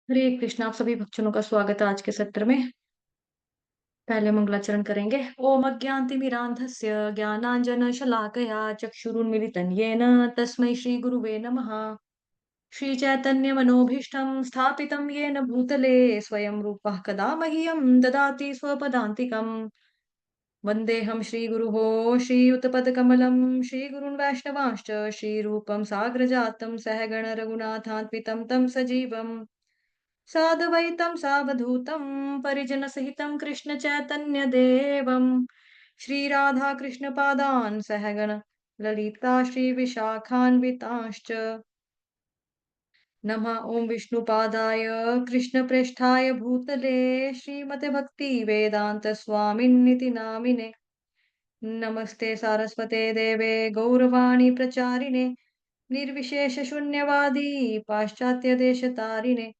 हरे कृष्ण। आप सभी भक्तजनों का स्वागत है आज के सत्र में। पहले मंगलाचरण करेंगे। ओम अज्ञानतिमिरान्धस्य ज्ञानाञ्जनशलाकया चक्षुरुन्मिलितं येन तस्मै श्रीगुरुवे नमः। श्रीचैतन्यमनोभीष्टं स्थापितं येन भूतले स्वयं रूपः कदा मह्यं ददाति स्वपदान्तिकम्। वन्देऽहं श्रीगुरुः श्रीयुतपदकमलं श्रीगुरून् वैष्णवांश्च श्रीरूपं साग्रजातं सहगण रघुनाथान्वितं तं सजीवम् साद्वैतं सावधूतं परिजनसहितं कृष्णचैतन्यदेवं श्रीराधाकृष्णपादान् सहगण ललिता श्रीविशाखान्वितांश्च नमः ॐ विष्णुपादाय कृष्णप्रेष्ठाय भूतले श्रीमते भक्तिवेदान्तस्वामिन्निति नामिने नमस्ते सारस्वते देवे गौरवाणी प्रचारिणे निर्विशेषशून्यवादी पाश्चात्यदेशतारिणे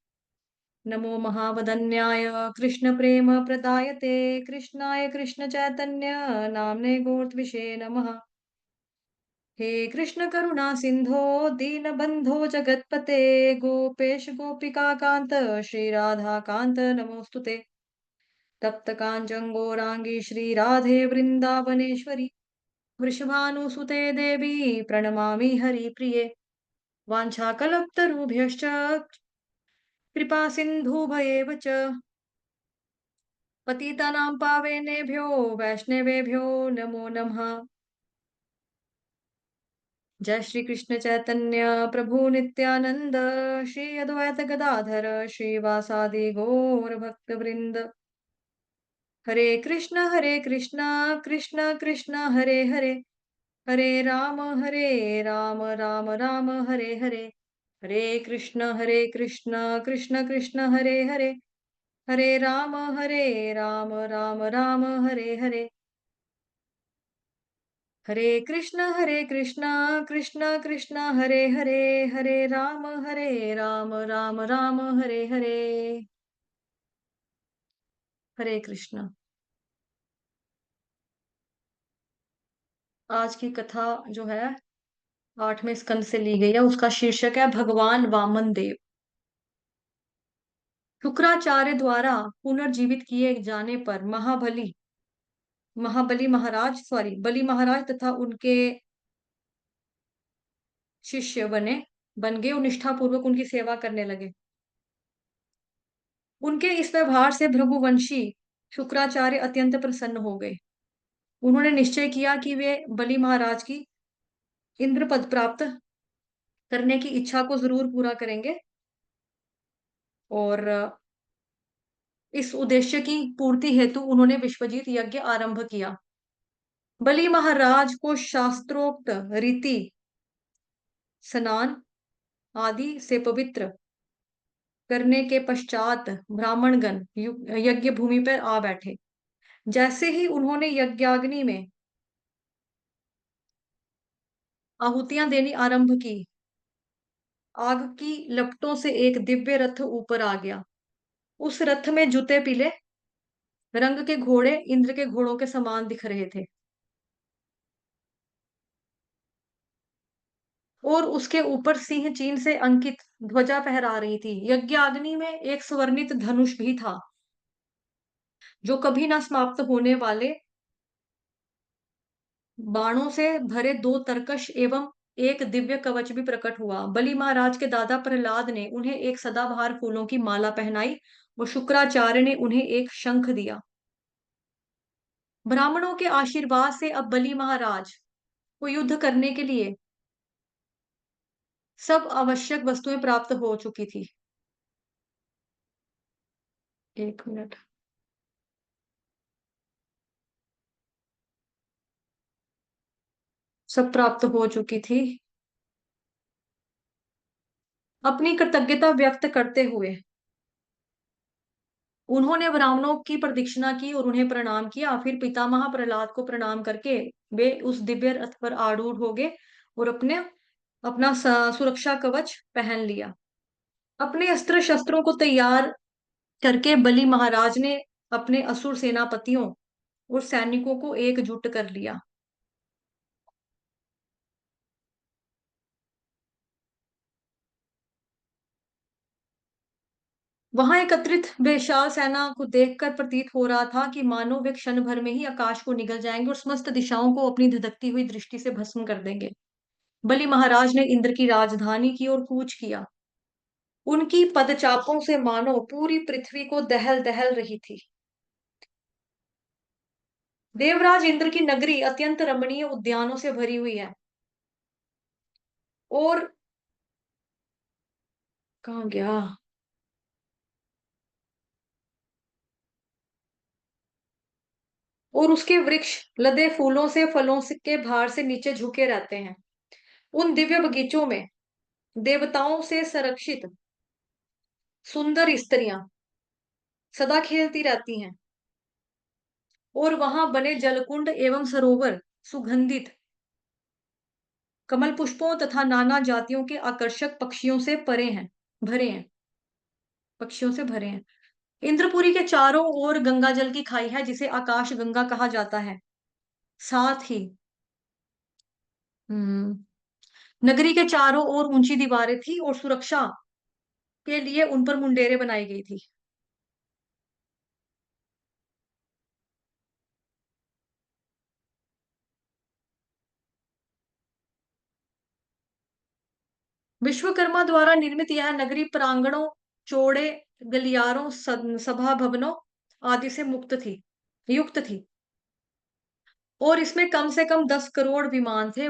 नमो महावदन्याय कृष्णप्रेमप्रदायते कृष्णाय कृष्णचैतन्य नाम्ने गोत्विषे नमः। हे कृष्ण करुणा सिन्धो दीनबन्धो जगत्पते गोपेश गोपिकान्त श्रीराधाकान्त नमोऽस्तु ते। तप्त काञ्चन गौराङ्गी श्रीराधे वृन्दावनेश्वरी वृषभानुसुते देवी प्रणमामि हरिप्रिये। वाञ्छाकल्पतरुभ्यश्च कृपा सिन्धुभयेव च पतितानां पावनेभ्यो वैष्णवेभ्यो नमो नमः। जय श्री कृष्ण चैतन्य प्रभु नित्यानंद श्री अद्वैत गदाधर श्रीवासादि गौर भक्त वृंद। हरे कृष्णा कृष्ण कृष्ण हरे हरे हरे राम राम राम हरे हरे। हरे कृष्ण कृष्ण कृष्ण हरे हरे हरे राम राम राम हरे हरे। हरे कृष्णा कृष्ण कृष्ण हरे हरे हरे राम राम राम हरे हरे। हरे कृष्ण। आज की कथा जो है 8वें स्कंद से ली गई है। उसका शीर्षक है भगवान वामन देव। शुक्राचार्य द्वारा पुनर्जीवित किए जाने पर महाबली महाराज बलि महाराज तथा उनके शिष्य बन गए और निष्ठापूर्वक उनकी सेवा करने लगे। उनके इस व्यवहार से भृगुवंशी शुक्राचार्य अत्यंत प्रसन्न हो गए। उन्होंने निश्चय किया कि वे बलि महाराज की इंद्र पद प्राप्त करने की इच्छा को जरूर पूरा करेंगे और इस उद्देश्य की पूर्ति हेतु उन्होंने विश्वजीत यज्ञ आरंभ किया। बलि महाराज को शास्त्रोक्त रीति स्नान आदि से पवित्र करने के पश्चात ब्राह्मणगण यज्ञ भूमि पर आ बैठे। जैसे ही उन्होंने यज्ञाग्नि में आहुतियां देनी आरंभ की, आग की लपटों से एक दिव्य रथ ऊपर आ गया। उस रथ में जुते पीले रंग के घोड़े इंद्र के घोड़ों के समान दिख रहे थे और उसके ऊपर सिंह चीन से अंकित ध्वजा फहरा रही थी। यज्ञाग्नि में एक स्वर्णित धनुष भी था जो कभी ना समाप्त होने वाले बाणों से भरे दो तरकश एवं एक दिव्य कवच भी प्रकट हुआ। बलि महाराज के दादा प्रहलाद ने उन्हें एक सदाबहार फूलों की माला पहनाई और शुक्राचार्य ने उन्हें एक शंख दिया। ब्राह्मणों के आशीर्वाद से अब बलि महाराज को युद्ध करने के लिए सब आवश्यक वस्तुएं प्राप्त हो चुकी थी। एक मिनट। सब प्राप्त हो चुकी थी। अपनी कृतज्ञता व्यक्त करते हुए उन्होंने ब्राह्मणों की प्रदक्षिणा की और उन्हें प्रणाम किया। फिर पितामह प्रहलाद को प्रणाम करके वे उस दिव्य रथ पर आरूढ़ हो गए और अपना सुरक्षा कवच पहन लिया। अपने अस्त्र शस्त्रों को तैयार करके बलि महाराज ने अपने असुर सेनापतियों और सैनिकों को एकजुट कर लिया। वहां एकत्रित विशाल सेना को देखकर प्रतीत हो रहा था कि मानो वे क्षण भर में ही आकाश को निगल जाएंगे और समस्त दिशाओं को अपनी धधकती हुई दृष्टि से भस्म कर देंगे। बलि महाराज ने इंद्र की राजधानी की ओर कूच किया। उनकी पदचापों से मानो पूरी पृथ्वी को दहल दहल रही थी। देवराज इंद्र की नगरी अत्यंत रमणीय उद्यानों से भरी हुई है। और कहाँ गया? और उसके वृक्ष लदे फूलों से फलों के भार से नीचे झुके रहते हैं। उन दिव्य बगीचों में देवताओं से संरक्षित सुंदर स्त्रियां सदा खेलती रहती हैं। और वहां बने जलकुंड एवं सरोवर सुगंधित कमल पुष्पों तथा नाना जातियों के आकर्षक पक्षियों से परे हैं, भरे हैं, पक्षियों से भरे हैं। इंद्रपुरी के चारों ओर गंगा जल की खाई है जिसे आकाश गंगा कहा जाता है। साथ ही हम्म नगरी के चारों ओर ऊंची दीवारें थी और सुरक्षा के लिए उन पर मुंडेरे बनाई गई थी। विश्वकर्मा द्वारा निर्मित यह नगरी प्रांगणों, चौड़े गलियारों, सभा भवनों आदि से युक्त थी। और इसमें कम से कम 10 करोड़ विमान थे।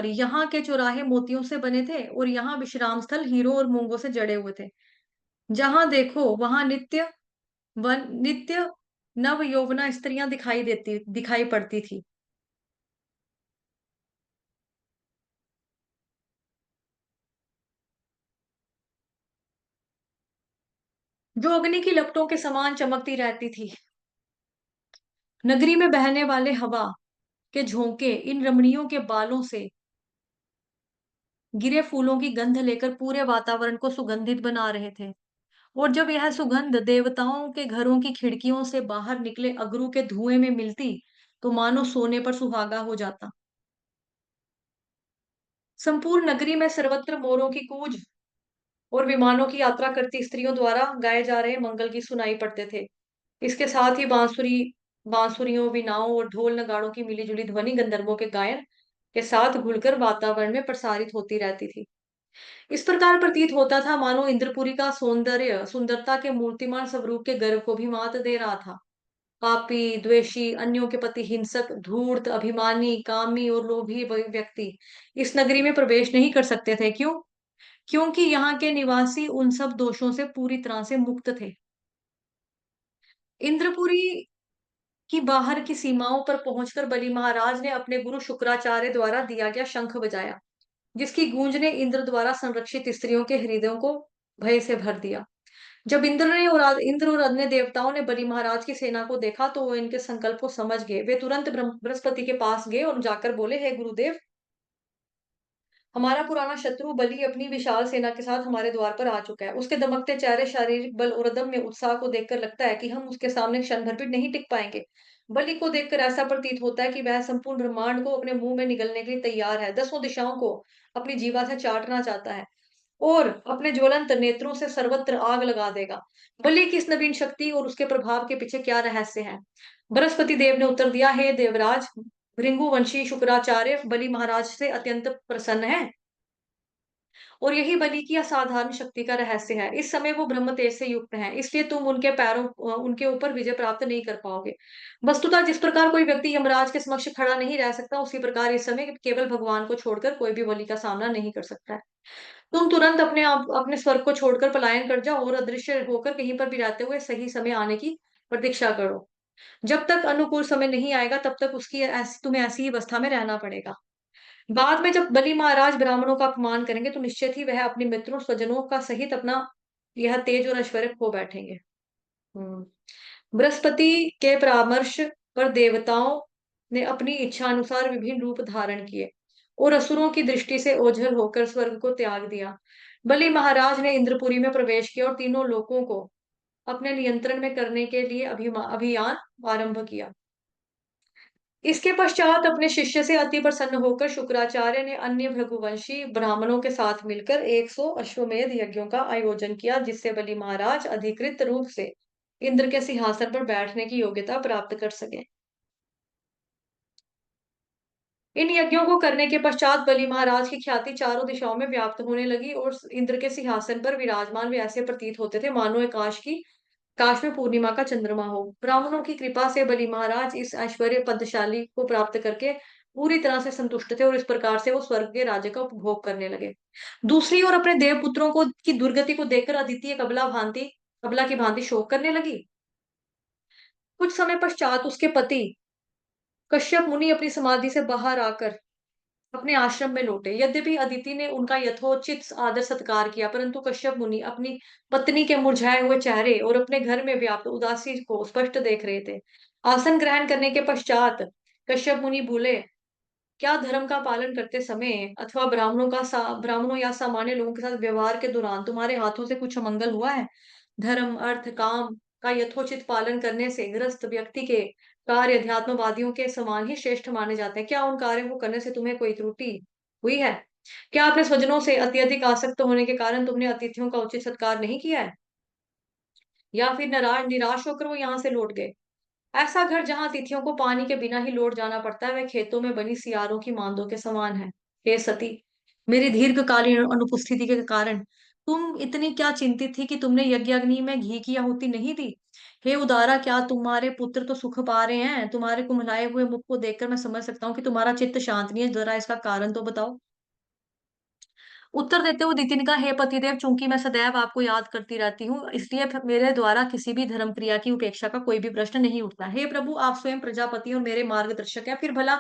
यहाँ के चौराहे मोतियों से बने थे और यहाँ विश्राम स्थल हीरो और मूंगों से जड़े हुए थे। जहां देखो वहां नित्य नव यौवना स्त्रियां दिखाई पड़ती थी। जो अग्नि की लपटों के समान चमकती रहती थी। नगरी में बहने वाले हवा के झोंके इन रमणियों के बालों से गिरे फूलों की गंध लेकर पूरे वातावरण को सुगंधित बना रहे थे। और जब यह सुगंध देवताओं के घरों की खिड़कियों से बाहर निकले अगरू के धुएं में मिलती तो मानो सोने पर सुहागा हो जाता। संपूर्ण नगरी में सर्वत्र मोरों की कूंज और विमानों की यात्रा करती स्त्रियों द्वारा गाए जा रहे मंगल की सुनाई पड़ते थे। इसके साथ ही बांसुरियों, वीणाओं और ढोल नगाड़ों की मिलीजुली ध्वनि गंधर्वों के गायन के साथ घुलकर वातावरण में प्रसारित होती रहती थी। इस प्रकार प्रतीत होता था मानो इंद्रपुरी का सौंदर्य सुंदरता के मूर्तिमान स्वरूप के गर्व को भी मात दे रहा था। पापी, द्वेषी, अन्यों के प्रति हिंसक, धूर्त, अभिमानी, कामी और लोभी व्यक्ति इस नगरी में प्रवेश नहीं कर सकते थे। क्यों? क्योंकि यहाँ के निवासी उन सब दोषों से पूरी तरह से मुक्त थे। इंद्रपुरी की बाहर की सीमाओं पर पहुंचकर बलि महाराज ने अपने गुरु शुक्राचार्य द्वारा दिया गया शंख बजाया, जिसकी गूंज ने इंद्र द्वारा संरक्षित स्त्रियों के हृदयों को भय से भर दिया। जब इंद्र और अन्य देवताओं ने बलि महाराज की सेना को देखा तो वो इनके संकल्प को समझ गए। वे तुरंत बृहस्पति के पास गए और जाकर बोले, हे गुरुदेव, हमारा पुराना शत्रु बलि अपनी विशाल सेना के साथ हमारे द्वार पर आ चुका है। उसके दमकते चेहरे, शारीरिक बल और अदम्य उत्साह को देखकर लगता है कि हम उसके सामने क्षण भर भी नहीं टिक पाएंगे। बलि को देखकर ऐसा प्रतीत होता है कि वह संपूर्ण ब्रह्मांड को अपने मुंह में निगलने के लिए तैयार है, 10 दिशाओं को अपनी जीवा से चाटना चाहता है और अपने ज्वलंत नेत्रों से सर्वत्र आग लगा देगा। बलि की इस नवीन शक्ति और उसके प्रभाव के पीछे क्या रहस्य है? बृहस्पति देव ने उत्तर दिया, हे देवराज, भृंगुवंशी शुक्राचार्य बलि महाराज से अत्यंत प्रसन्न है और यही बलि की असाधारण शक्ति का रहस्य है। इस समय वो ब्रह्म तेज से युक्त हैं, इसलिए तुम उनके ऊपर विजय प्राप्त नहीं कर पाओगे। वस्तुतः जिस प्रकार कोई व्यक्ति यमराज के समक्ष खड़ा नहीं रह सकता, उसी प्रकार इस समय केवल भगवान को छोड़कर कोई भी बलि का सामना नहीं कर सकता है। तुम तुरंत अपने स्वर्ग को छोड़कर पलायन कर जाओ और अदृश्य होकर कहीं पर भी रहते हुए सही समय आने की प्रतीक्षा करो। जब तक अनुकूल समय नहीं आएगा तब तक तुम्हें ऐसी ही अवस्था में रहना पड़ेगा। बाद में जब बलि महाराज ब्राह्मणों का अपमान करेंगे तो निश्चित ही वह अपने मित्रों स्वजनों का सहित अपना यह तेज और ऐश्वर्य खो बैठेंगे। हम्म। बृहस्पति के परामर्श पर देवताओं ने अपनी इच्छा अनुसार विभिन्न रूप धारण किए और असुरों की दृष्टि से ओझल होकर स्वर्ग को त्याग दिया। बलि महाराज ने इंद्रपुरी में प्रवेश किया और तीनों लोकों को अपने नियंत्रण में करने के लिए अभियान आरंभ किया। इसके पश्चात अपने शिष्य से अति प्रसन्न होकर शुक्राचार्य ने अन्य भृगुवंशी ब्राह्मणों के साथ मिलकर 100 अश्वमेध यज्ञों का आयोजन किया, जिससे बलि महाराज अधिकृत रूप से इंद्र के सिंहासन पर बैठने की योग्यता प्राप्त कर सके। इन यज्ञों को करने के पश्चात बलि महाराज की ख्याति चारों दिशाओं में व्याप्त होने लगी और इंद्र के सिंहासन पर विराजमान वे ऐसे प्रतीत होते थे मानो काश में पूर्णिमा का चंद्रमा हो। ब्राह्मणों की कृपा से बलि महाराज इस ऐश्वर्य पदशाली को प्राप्त करके पूरी तरह से संतुष्ट थे और इस प्रकार से वो स्वर्ग के राज्य का उपभोग करने लगे। दूसरी ओर अपने देवपुत्रों को की दुर्गति को देखकर अदिति कबला की भांति शोक करने लगी। कुछ समय पश्चात उसके पति कश्यप मुनि अपनी समाधि से बाहर आकर अपने आश्रम में लौटे। यद्यपि अदिति ने उनका यथोचित आदर सत्कार किया, परंतु कश्यप मुनि अपनी पत्नी के मुरझाए हुए चेहरे और अपने घर में व्याप्त उदासी को स्पष्ट देख रहे थे। आसन ग्रहण करने के पश्चात कश्यप मुनि बोले, क्या धर्म का पालन करते समय अथवा ब्राह्मणों या सामान्य लोगों के साथ व्यवहार के दौरान तुम्हारे हाथों से कुछ अमंगल हुआ है? धर्म, अर्थ, काम का यथोचित पालन करने से गृहस्थ व्यक्ति के कार्य अध्यात्मवादियों के समान ही श्रेष्ठ माने जाते हैं। क्या उन कार्यों को करने से तुम्हें कोई त्रुटि हुई है? क्या अपने स्वजनों से अत्यधिक आसक्त होने के कारण तुमने अतिथियों का उचित सत्कार नहीं किया है? या फिर नाराज निराश होकर वो यहाँ से लौट गए? ऐसा घर जहां अतिथियों को पानी के बिना ही लौट जाना पड़ता है, वह खेतों में बनी सियारों की मांदों के समान है। हे सती, मेरी दीर्घकालीन अनुपस्थिति के कारण तुम इतनी क्या चिंतित थी कि तुमने यज्ञ अग्नि में घी की आहुति नहीं दी? हे उदारा, क्या तुम्हारे पुत्र तो सुख पा रहे हैं? तुम्हारे कुमलाए हुए मुख को देखकर मैं समझ सकता हूँ कि तुम्हारा चित्त शांत नहीं है। जरा इसका कारण तो बताओ। उत्तर देते हुए दिति ने कहा, हे पतिदेव, चूंकि मैं सदैव आपको याद करती रहती हूँ, इसलिए मेरे द्वारा किसी भी धर्म क्रिया की उपेक्षा का कोई भी प्रश्न नहीं उठता। हे प्रभु, आप स्वयं प्रजापति और मेरे मार्गदर्शक हैं, फिर भला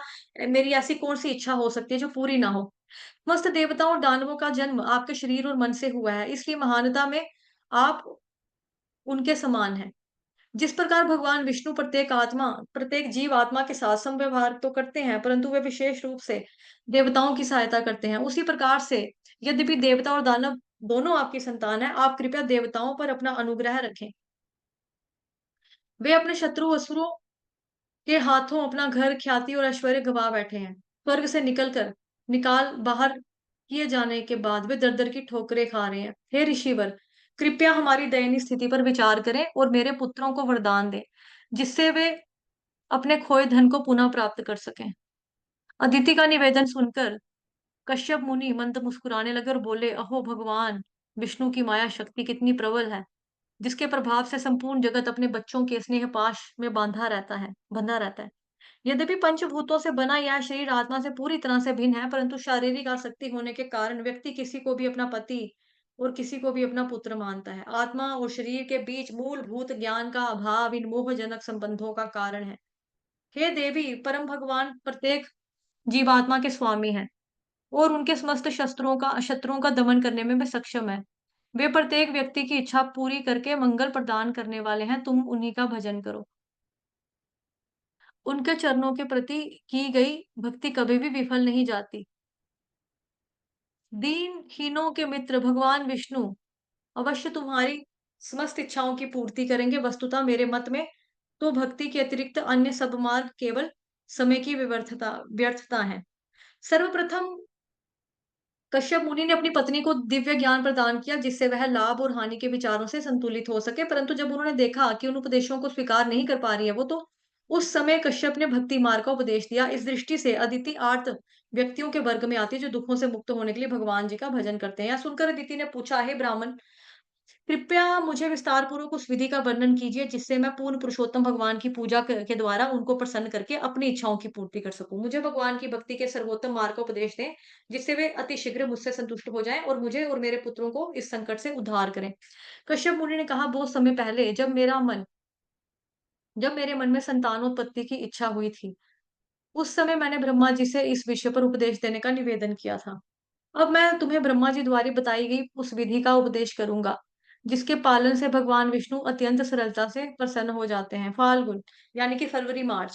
मेरी ऐसी कौन सी इच्छा हो सकती है जो पूरी ना हो? समस्त देवताओं और दानवों का जन्म आपके शरीर और मन से हुआ है, इसलिए महानता में आप उनके समान हैं। जिस प्रकार भगवान विष्णु प्रत्येक जीव आत्मा के साथ समव्यवहार तो करते हैं, परंतु वे विशेष रूप से देवताओं की सहायता करते हैं, उसी प्रकार से यद्यपि देवता और दानव दोनों आपकी संतान है, आप कृपया देवताओं पर अपना अनुग्रह रखें। वे अपने शत्रु असुरों के हाथों अपना घर, ख्याति और ऐश्वर्य गवा बैठे हैं। स्वर्ग से निकाल बाहर किए जाने के बाद वे दर दर की ठोकरें खा रहे हैं। हे ऋषिवर, कृपया हमारी दयनीय स्थिति पर विचार करें और मेरे पुत्रों को वरदान दें, जिससे वे अपने खोए धन को पुनः प्राप्त कर सकें। अदिति का निवेदन सुनकर कश्यप मुनि मंद मुस्कुराने लगे और बोले, अहो भगवान, विष्णु की माया शक्ति कितनी प्रबल है, जिसके प्रभाव से संपूर्ण जगत अपने बच्चों के स्नेह पाश में बंधा रहता है। यद्यपि पंचभूतों से बना यह शरीर आत्मा से पूरी तरह से भिन्न है, परंतु शारीरिक आसक्ति होने के कारण व्यक्ति किसी को भी अपना पति और किसी को भी अपना पुत्र मानता है। आत्मा और शरीर के बीच मूलभूत ज्ञान का अभाव इन मोहजनक संबंधों का कारण है। हे देवी, परम भगवान प्रत्येक जीवात्मा के स्वामी हैं और उनके समस्त शत्रुओं का दमन करने में वे सक्षम है। वे प्रत्येक व्यक्ति की इच्छा पूरी करके मंगल प्रदान करने वाले हैं। तुम उन्हीं का भजन करो। उनके चरणों के प्रति की गई भक्ति कभी भी विफल नहीं जाती। दीनहीनों के मित्र भगवान विष्णु अवश्य तुम्हारी समस्त इच्छाओं की पूर्ति करेंगे। वस्तुतः मेरे मत में तो भक्ति के अतिरिक्त अन्य सब मार्ग केवल समय की व्यर्थता है। सर्वप्रथम कश्यप मुनि ने अपनी पत्नी को दिव्य ज्ञान प्रदान किया, जिससे वह लाभ और हानि के विचारों से संतुलित हो सके, परंतु जब उन्होंने देखा कि उन उपदेशों को स्वीकार नहीं कर पा रही है वो, तो उस समय कश्यप ने भक्ति मार्ग का उपदेश दिया। इस दृष्टि से अदिति आर्त व्यक्तियों के वर्ग में आती है जो दुखों से मुक्त होने के लिए भगवान जी का भजन करते हैं। यह सुनकर अदिति ने पूछा, हे ब्राह्मण, कृपया मुझे विस्तार पूर्वक उस विधि का वर्णन कीजिए, जिससे मैं पूर्ण पुरुषोत्तम भगवान की पूजा के द्वारा उनको प्रसन्न करके अपनी इच्छाओं की पूर्ति कर सकूं। मुझे भगवान की भक्ति के सर्वोत्तम मार्ग का उपदेश दें, जिससे वे अति शीघ्र मुझसे संतुष्ट हो जाएं और मुझे और मेरे पुत्रों को इस संकट से उद्धार करें। कश्यप मुनि ने कहा, बहुत समय पहले जब मेरे मन में संतानोत्पत्ति की इच्छा हुई थी, उस समय मैंने ब्रह्मा जी से इस विषय पर उपदेश देने का निवेदन किया था। अब मैं तुम्हें ब्रह्मा जी द्वारा बताई गई उस विधि का उपदेश करूंगा, जिसके पालन से भगवान विष्णु अत्यंत सरलता से प्रसन्न हो जाते हैं। फाल्गुन यानी कि फरवरी मार्च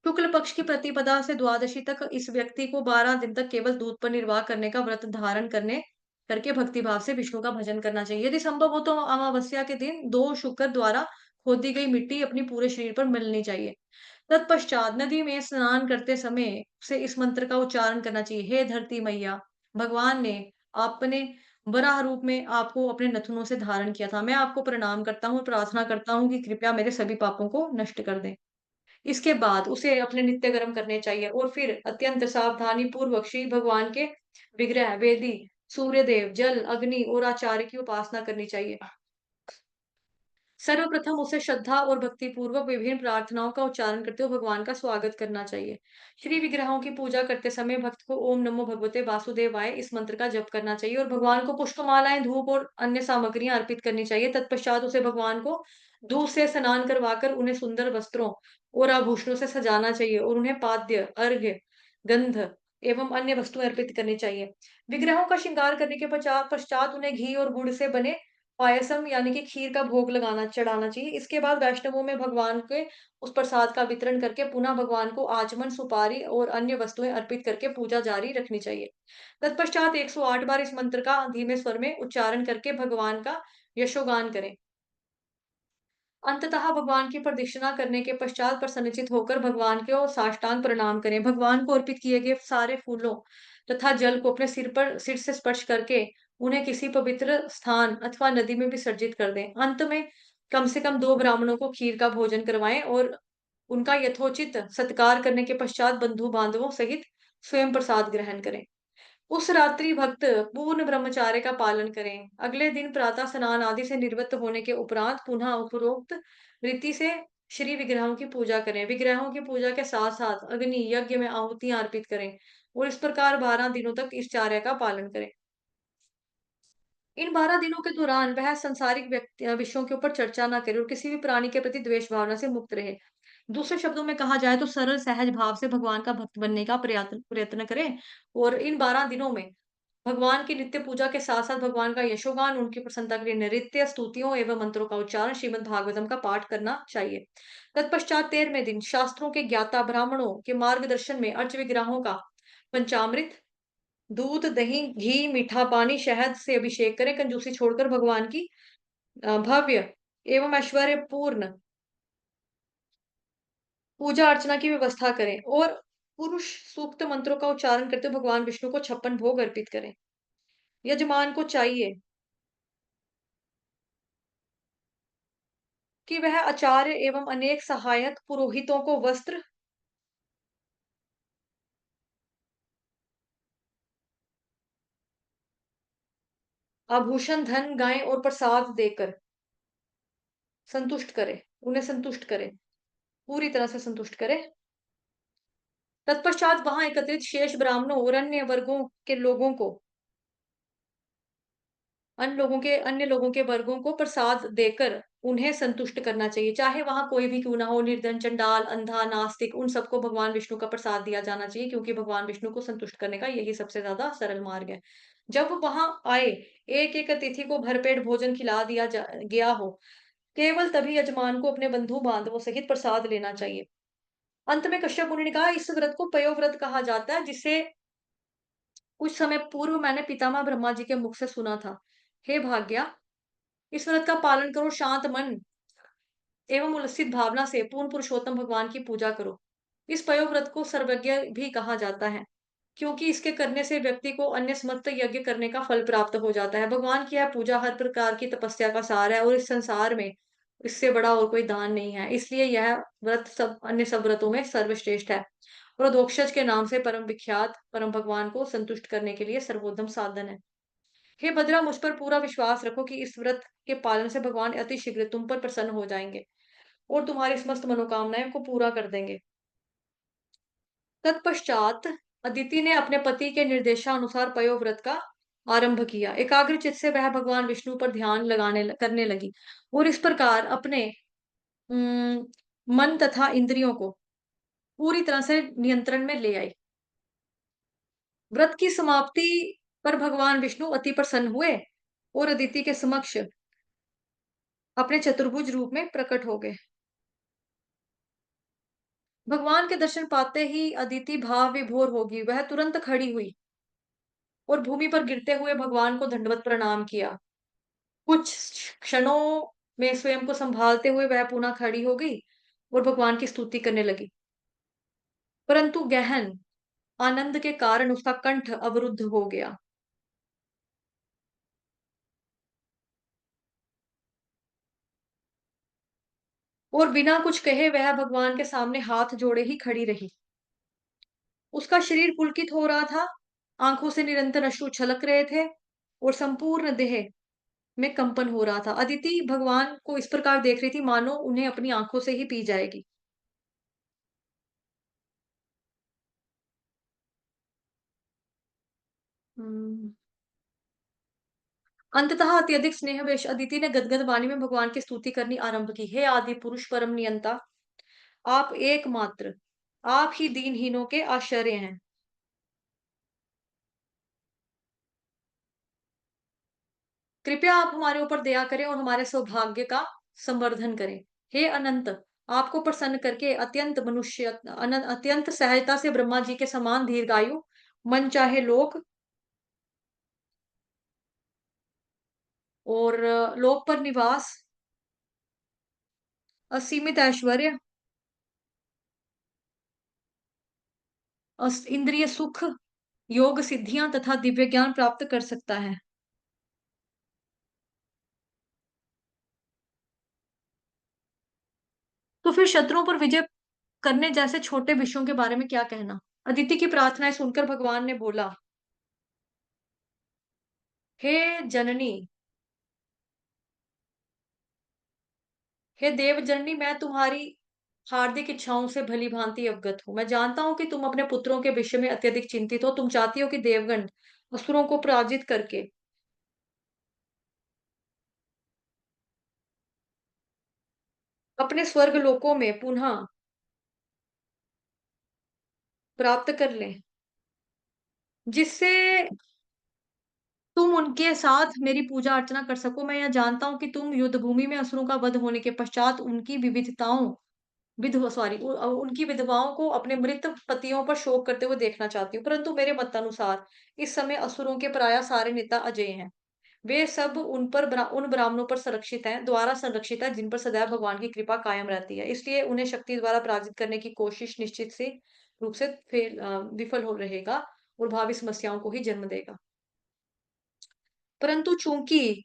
शुक्ल पक्ष की प्रतिपदा से द्वादशी तक इस व्यक्ति को 12 दिन तक केवल दूध पर निर्वाह करने का व्रत धारण करने करके भक्ति भाव से विष्णु का भजन करना चाहिए। यदि संभव हो तो अमावस्या के दिन 2 शुक्र द्वारा खोदी गई मिट्टी अपनी पूरे शरीर पर मिलनी चाहिए। तत्पश्चात नदी में स्नान करते समय उसे इस मंत्र का उच्चारण करना चाहिए। हे धरती मैया, भगवान ने अपने वराह रूप में आपको अपने नथुनों से धारण किया था। मैं आपको प्रणाम करता हूँ, प्रार्थना करता हूँ कि कृपया मेरे सभी पापों को नष्ट कर दें। इसके बाद उसे अपने नित्य कर्म करने चाहिए और फिर अत्यंत सावधानी पूर्वक श्री भगवान के विग्रह, वेदी, सूर्यदेव, जल, अग्नि और आचार्य की उपासना करनी चाहिए। सर्वप्रथम उसे श्रद्धा और भक्ति पूर्वक विभिन्न प्रार्थनाओं का उच्चारण करते हुए भगवान का स्वागत करना चाहिए। श्री विग्रहों की पूजा करते समय भक्त को ओम नमो भगवते वासुदेवाय इस मंत्र का जप करना चाहिए और भगवान को पुष्पमालाएं, धूप और अन्य सामग्रियां अर्पित करनी चाहिए। तत्पश्चात उसे भगवान को दूध से स्नान करवाकर उन्हें सुंदर वस्त्रों और आभूषणों से सजाना चाहिए और उन्हें पाद्य, अर्घ्य, गंध एवं अन्य वस्तुएं अर्पित करनी चाहिए। विग्रहों का श्रृंगार करने के पश्चात पश्चात उन्हें घी और गुड़ से बने पायसम यानी कि खीर का भोग लगाना चढ़ाना चाहिए। इसके बाद वैष्णवों में भगवान के उस प्रसाद का वितरण करके पुनः भगवान को आचमन, सुपारी और अन्य वस्तुएं अर्पित करके पूजा जारी रखनी चाहिए। तत्पश्चात 108 बार इस मंत्र का धीमे स्वर में उच्चारण करके भगवान का यशोगान करें। अंततः भगवान की प्रदक्षिणा करने के पश्चात प्रसन्नचित्त होकर भगवान को साष्टांग प्रणाम करें। भगवान को अर्पित किए गए सारे फूलों तथा जल को अपने सिर से स्पर्श करके उन्हें किसी पवित्र स्थान अथवा नदी में विसर्जित कर दें। अंत में कम से कम 2 ब्राह्मणों को खीर का भोजन करवाएं और उनका यथोचित सत्कार करने के पश्चात बंधु-बांधवों सहित स्वयं प्रसाद ग्रहण करें। उस रात्रि भक्त पूर्ण ब्रह्मचार्य का पालन करें। अगले दिन प्रातः स्नान आदि से निवृत्त होने के उपरांत पुनः उपरोक्त रीति से श्री विग्रहों की पूजा करें। विग्रहों की पूजा के साथ-साथ अग्नि यज्ञ में आहुतियाँ अर्पित करें और इस प्रकार 12 दिनों तक इस चार्य का पालन करें। इन 12 दिनों के दौरान वह सांसारिक विषयों के ऊपर चर्चा ना करे और किसी भी प्राणी के प्रति द्वेष भावना से मुक्त रहे। दूसरे शब्दों में कहा जाए तो सरल सहज भाव से भगवान का भक्त बनने का प्रयत्न प्रयत्न करें और इन 12 दिनों में भगवान की नित्य पूजा के साथ-साथ भगवान का यशोगान, उनकी प्रसन्नता के लिए नृत्य, स्तुतियों एवं मंत्रों का उच्चारण, श्रीमद् भागवतम का पाठ करना चाहिए। तत्पश्चात 13वें दिन शास्त्रों के ज्ञाता ब्राह्मणों के मार्गदर्शन में अर्च विग्रहों का पंचामृत, दूध, दही, घी, मीठा पानी, शहद से अभिषेक करें। कंजूसी छोड़कर भगवान की भव्य एवं ऐश्वर्यपूर्ण पूजा अर्चना की व्यवस्था करें और पुरुष सूक्त मंत्रों का उच्चारण करते हुए भगवान विष्णु को 56 भोग अर्पित करें। यजमान को चाहिए कि वह आचार्य एवं अनेक सहायक पुरोहितों को वस्त्र, आभूषण, धन, गाय और प्रसाद देकर संतुष्ट करे, उन्हें संतुष्ट करे, पूरी तरह से संतुष्ट करे। तत्पश्चात वहां एकत्रित शेष ब्राह्मणों और अन्य लोगों के वर्गों को प्रसाद देकर उन्हें संतुष्ट करना चाहिए। चाहे वहां कोई भी क्यों ना हो, निर्धन, चंडाल, अंधा, नास्तिक, उन सबको भगवान विष्णु का प्रसाद दिया जाना चाहिए क्योंकि भगवान विष्णु को संतुष्ट करने का यही सबसे ज्यादा सरल मार्ग है। जब वहां आए एक एक अतिथि को भरपेट भोजन खिला गया हो, केवल तभी यजमान को अपने बंधु बांधवों सहित प्रसाद लेना चाहिए। अंत में कश्यप मुनि ने कहा, इस व्रत को पयोव्रत कहा जाता है, जिसे कुछ समय पूर्व मैंने पितामह ब्रह्मा जी के मुख से सुना था। हे भाग्या, इस व्रत का पालन करो, शांत मन एवं उल्लसित भावना से पूर्ण पुरुषोत्तम भगवान की पूजा करो। इस पयोव्रत को सर्वज्ञ भी कहा जाता है, क्योंकि इसके करने से व्यक्ति को अन्य समस्त यज्ञ करने का फल प्राप्त हो जाता है। भगवान की यह पूजा हर प्रकार की तपस्या का सार है और इस संसार में इससे बड़ा और कोई दान नहीं है। इसलिए यह व्रत सब व्रतों में सर्वश्रेष्ठ है और अधोक्षज के नाम से परम विख्यात परम भगवान को संतुष्ट करने के लिए सर्वोत्तम साधन है। हे भद्रा, मुझ पर पूरा विश्वास रखो कि इस व्रत के पालन से भगवान अति शीघ्र तुम पर प्रसन्न हो जाएंगे और तुम्हारी समस्त मनोकामनाएं को पूरा कर देंगे। तत्पश्चात अदिति ने अपने पति के निर्देशानुसार पयोव्रत का आरंभ किया। एकाग्रचित से वह भगवान विष्णु पर ध्यान करने लगी और इस प्रकार अपने मन तथा इंद्रियों को पूरी तरह से नियंत्रण में ले आई। व्रत की समाप्ति पर भगवान विष्णु अति प्रसन्न हुए और अदिति के समक्ष अपने चतुर्भुज रूप में प्रकट हो गए। भगवान के दर्शन पाते ही अदिति भाव विभोर होगी। वह तुरंत खड़ी हुई और भूमि पर गिरते हुए भगवान को दंडवत प्रणाम किया। कुछ क्षणों में स्वयं को संभालते हुए वह पुनः खड़ी हो गई और भगवान की स्तुति करने लगी। परंतु गहन आनंद के कारण उसका कंठ अवरुद्ध हो गया। और बिना कुछ कहे वह भगवान के सामने हाथ जोड़े ही खड़ी रही। उसका शरीर पुलकित हो रहा था, आंखों से निरंतर अश्रु छलक रहे थे और संपूर्ण देह में कंपन हो रहा था। अदिति भगवान को इस प्रकार देख रही थी मानो उन्हें अपनी आंखों से ही पी जाएगी। हम्म। अंततः अत्यधिक स्नेहवश अदिति ने गदगद वाणी में भगवान की स्तुति करनी आरंभ की। हे आदि पुरुष परम नियंता, आप एकमात्र, आप ही दीनहीनों के आश्रय हैं। कृपया आप हमारे ऊपर दया करें और हमारे सौभाग्य का संवर्धन करें। हे अनंत, आपको प्रसन्न करके अत्यंत सहजता से ब्रह्मा जी के समान दीर्घायु, मन चाहे लोक और लोक पर निवास, असीमित ऐश्वर्य, इंद्रिय सुख, योग सिद्धियां तथा दिव्य ज्ञान प्राप्त कर सकता है। तो फिर शत्रुओं पर विजय करने जैसे छोटे विषयों के बारे में क्या कहना? अदिति की प्रार्थनाएं सुनकर भगवान ने बोला, हे जननी, हे देव जननी, मैं तुम्हारी हार्दिक इच्छाओं से भली भांति अवगत हूँ। मैं जानता हूँ कि तुम अपने पुत्रों के विषय में अत्यधिक चिंतित हो। तुम चाहती हो कि देवगण असुरों को पराजित करके अपने स्वर्ग लोकों में पुनः प्राप्त कर लें, जिससे तुम उनके साथ मेरी पूजा अर्चना कर सको। मैं यह जानता हूँ कि तुम युद्ध भूमि में असुरों का वध होने के पश्चात उनकी विविधताओं विधवा सॉरी उनकी विधवाओं को अपने मृत पतियों पर शोक करते हुए देखना चाहती हूँ। परंतु मेरे मतानुसार इस समय असुरों के प्राय सारे नेता अजय हैं। वे सब उन ब्राह्मणों पर संरक्षित हैं, द्वारा संरक्षित है, जिन पर सदैव भगवान की कृपा कायम रहती है। इसलिए उन्हें शक्ति द्वारा पराजित करने की कोशिश निश्चित से रूप से विफल हो रहेगा और भावी समस्याओं को ही जन्म देगा। परंतु चूंकि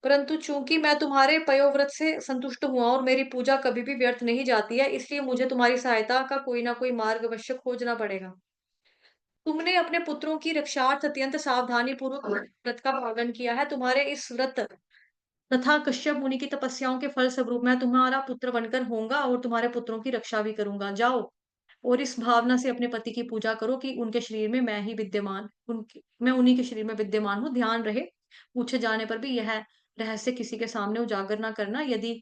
परंतु चूंकि मैं तुम्हारे पयोव्रत से संतुष्ट हुआ और मेरी पूजा कभी भी व्यर्थ नहीं जाती है, इसलिए मुझे तुम्हारी सहायता का कोई ना कोई मार्ग अवश्य खोजना पड़ेगा। तुमने अपने पुत्रों की रक्षार्थ अत्यंत सावधानी पूर्वक व्रत का पालन किया है। तुम्हारे इस व्रत तथा कश्यप मुनि की तपस्याओं के फल स्वरूप मैं तुम्हारा पुत्र बनकर होऊंगा और तुम्हारे पुत्रों की रक्षा भी करूंगा। जाओ और इस भावना से अपने पति की पूजा करो कि उनके शरीर में मैं उन्हीं के शरीर में विद्यमान हूँ। ध्यान रहे, पूछे जाने पर भी यह रहस्य किसी के सामने उजागर ना करना। यदि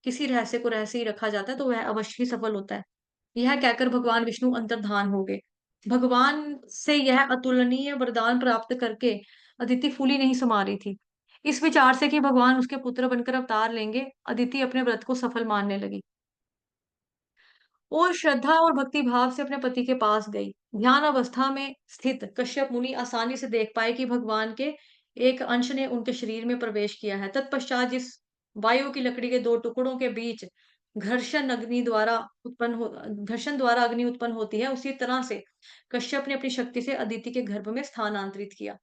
किसी रहस्य को रहस्य ही रखा जाता है तो वह अवश्य ही सफल होता है। यह कहकर भगवान विष्णु अंतर्धान हो गए। भगवान से यह अतुलनीय वरदान प्राप्त करके अदिति फूली नहीं समा रही थी। इस विचार से कि भगवान उसके पुत्र बनकर अवतार लेंगे, अदिति अपने व्रत को सफल मानने लगी और श्रद्धा और भक्ति भाव से अपने पति के पास गई। ध्यान अवस्था में स्थित कश्यप मुनि आसानी से देख पाए कि भगवान के एक अंश ने उनके शरीर में प्रवेश किया है। तत्पश्चात जिस वायु की लकड़ी के दो टुकड़ों के बीच घर्षण द्वारा अग्नि उत्पन्न होती है, उसी तरह से कश्यप ने अपनी शक्ति से अदिति के गर्भ में स्थानांतरित किया।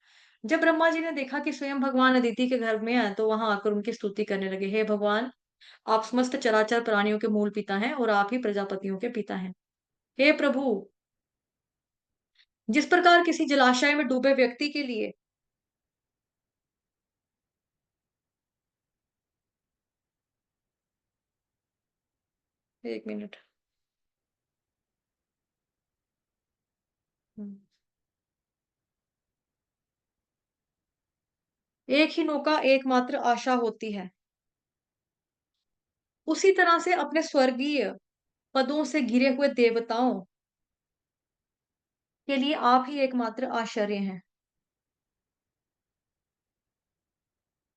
जब ब्रह्मा जी ने देखा कि स्वयं भगवान अदिति के गर्भ में है, तो वहां आकर उनकी स्तुति करने लगे। हे भगवान, आप समस्त चराचर प्राणियों के मूल पिता हैं और आप ही प्रजापतियों के पिता हैं। हे प्रभु, जिस प्रकार किसी जलाशय में डूबे व्यक्ति के लिए 1 मिनट। एक ही नौका एकमात्र आशा होती है, उसी तरह से अपने स्वर्गीय पदों से घिरे हुए देवताओं के लिए आप ही एकमात्र आश्चर्य हैं।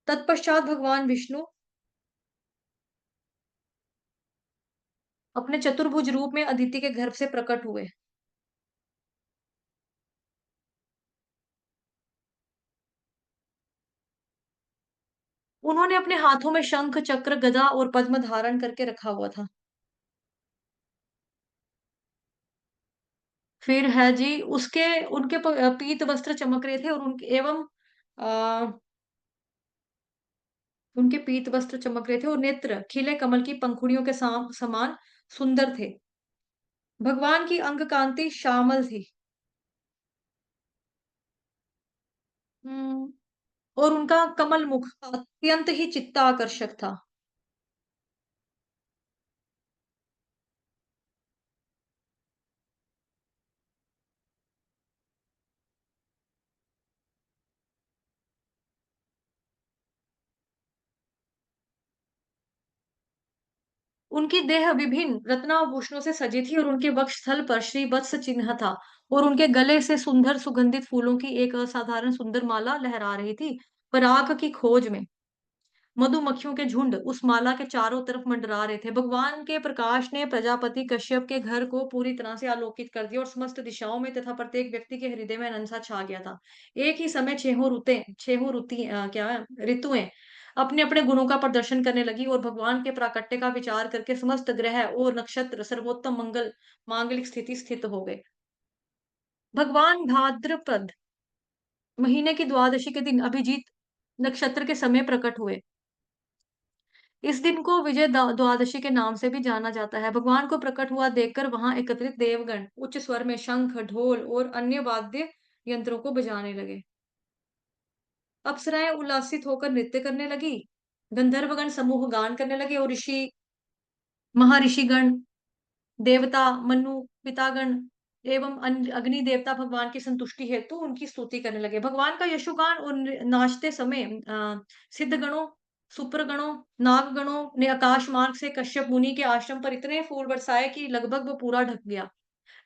तत्पश्चात भगवान विष्णु अपने चतुर्भुज रूप में अदिति के गर्भ से प्रकट हुए उन्होंने अपने हाथों में शंख, चक्र, गदा और पद्म धारण करके रखा हुआ था। फिर है जी उसके उनके पीत वस्त्र चमक रहे थे और उनके एवं अ, उनके पीत वस्त्र चमक रहे थे और नेत्र खिले कमल की पंखुड़ियों के समान सुंदर थे। भगवान की अंग कांति श्यामल थी। हुँ, और उनका कमल मुख अत्यंत ही चित्ताकर्षक था। उनकी देह विभिन्न रत्नाभूषणों से सजी थी और उनके वक्षस्थल पर श्रीवत्स चिन्ह था और उनके गले से सुंदर सुगंधित फूलों की एक असाधारण सुंदर माला लहरा रही थी। पराग की खोज में मधुमक्खियों के झुंड उस माला के चारों तरफ मंडरा रहे थे। भगवान के प्रकाश ने प्रजापति कश्यप के घर को पूरी तरह से आलोकित कर दिया और समस्त दिशाओं में तथा प्रत्येक व्यक्ति के हृदय में अनसा छा गया था। एक ही समय छहों क्या है, ऋतुएं अपने अपने गुणों का प्रदर्शन करने लगी और भगवान के प्राकट्य का विचार करके समस्त ग्रह और नक्षत्र सर्वोत्तम मांगलिक स्थिति स्थित हो गए। भगवान भाद्रपद महीने की द्वादशी के दिन अभिजीत नक्षत्र के समय प्रकट हुए। इस दिन को विजय द्वादशी के नाम से भी जाना जाता है। भगवान को प्रकट हुआ देखकर वहां एकत्रित देवगण उच्च स्वर में शंख, ढोल और अन्य वाद्य यंत्रों को बजाने लगे। अप्सराएं उल्लासित होकर नृत्य करने लगी। गंधर्वगण समूह गान करने लगे और महर्षिगण, देवता, मनु, पितागण एवं अग्नि देवता भगवान की संतुष्टि हेतु उनकी स्तुति करने लगे। भगवान का यशोगान और नाचते समय सिद्धगणों, सुप्रगणों, नागगणों ने आकाश मार्ग से कश्यप मुनि के आश्रम पर इतने फूल बरसाए कि लगभग वो पूरा ढक गया।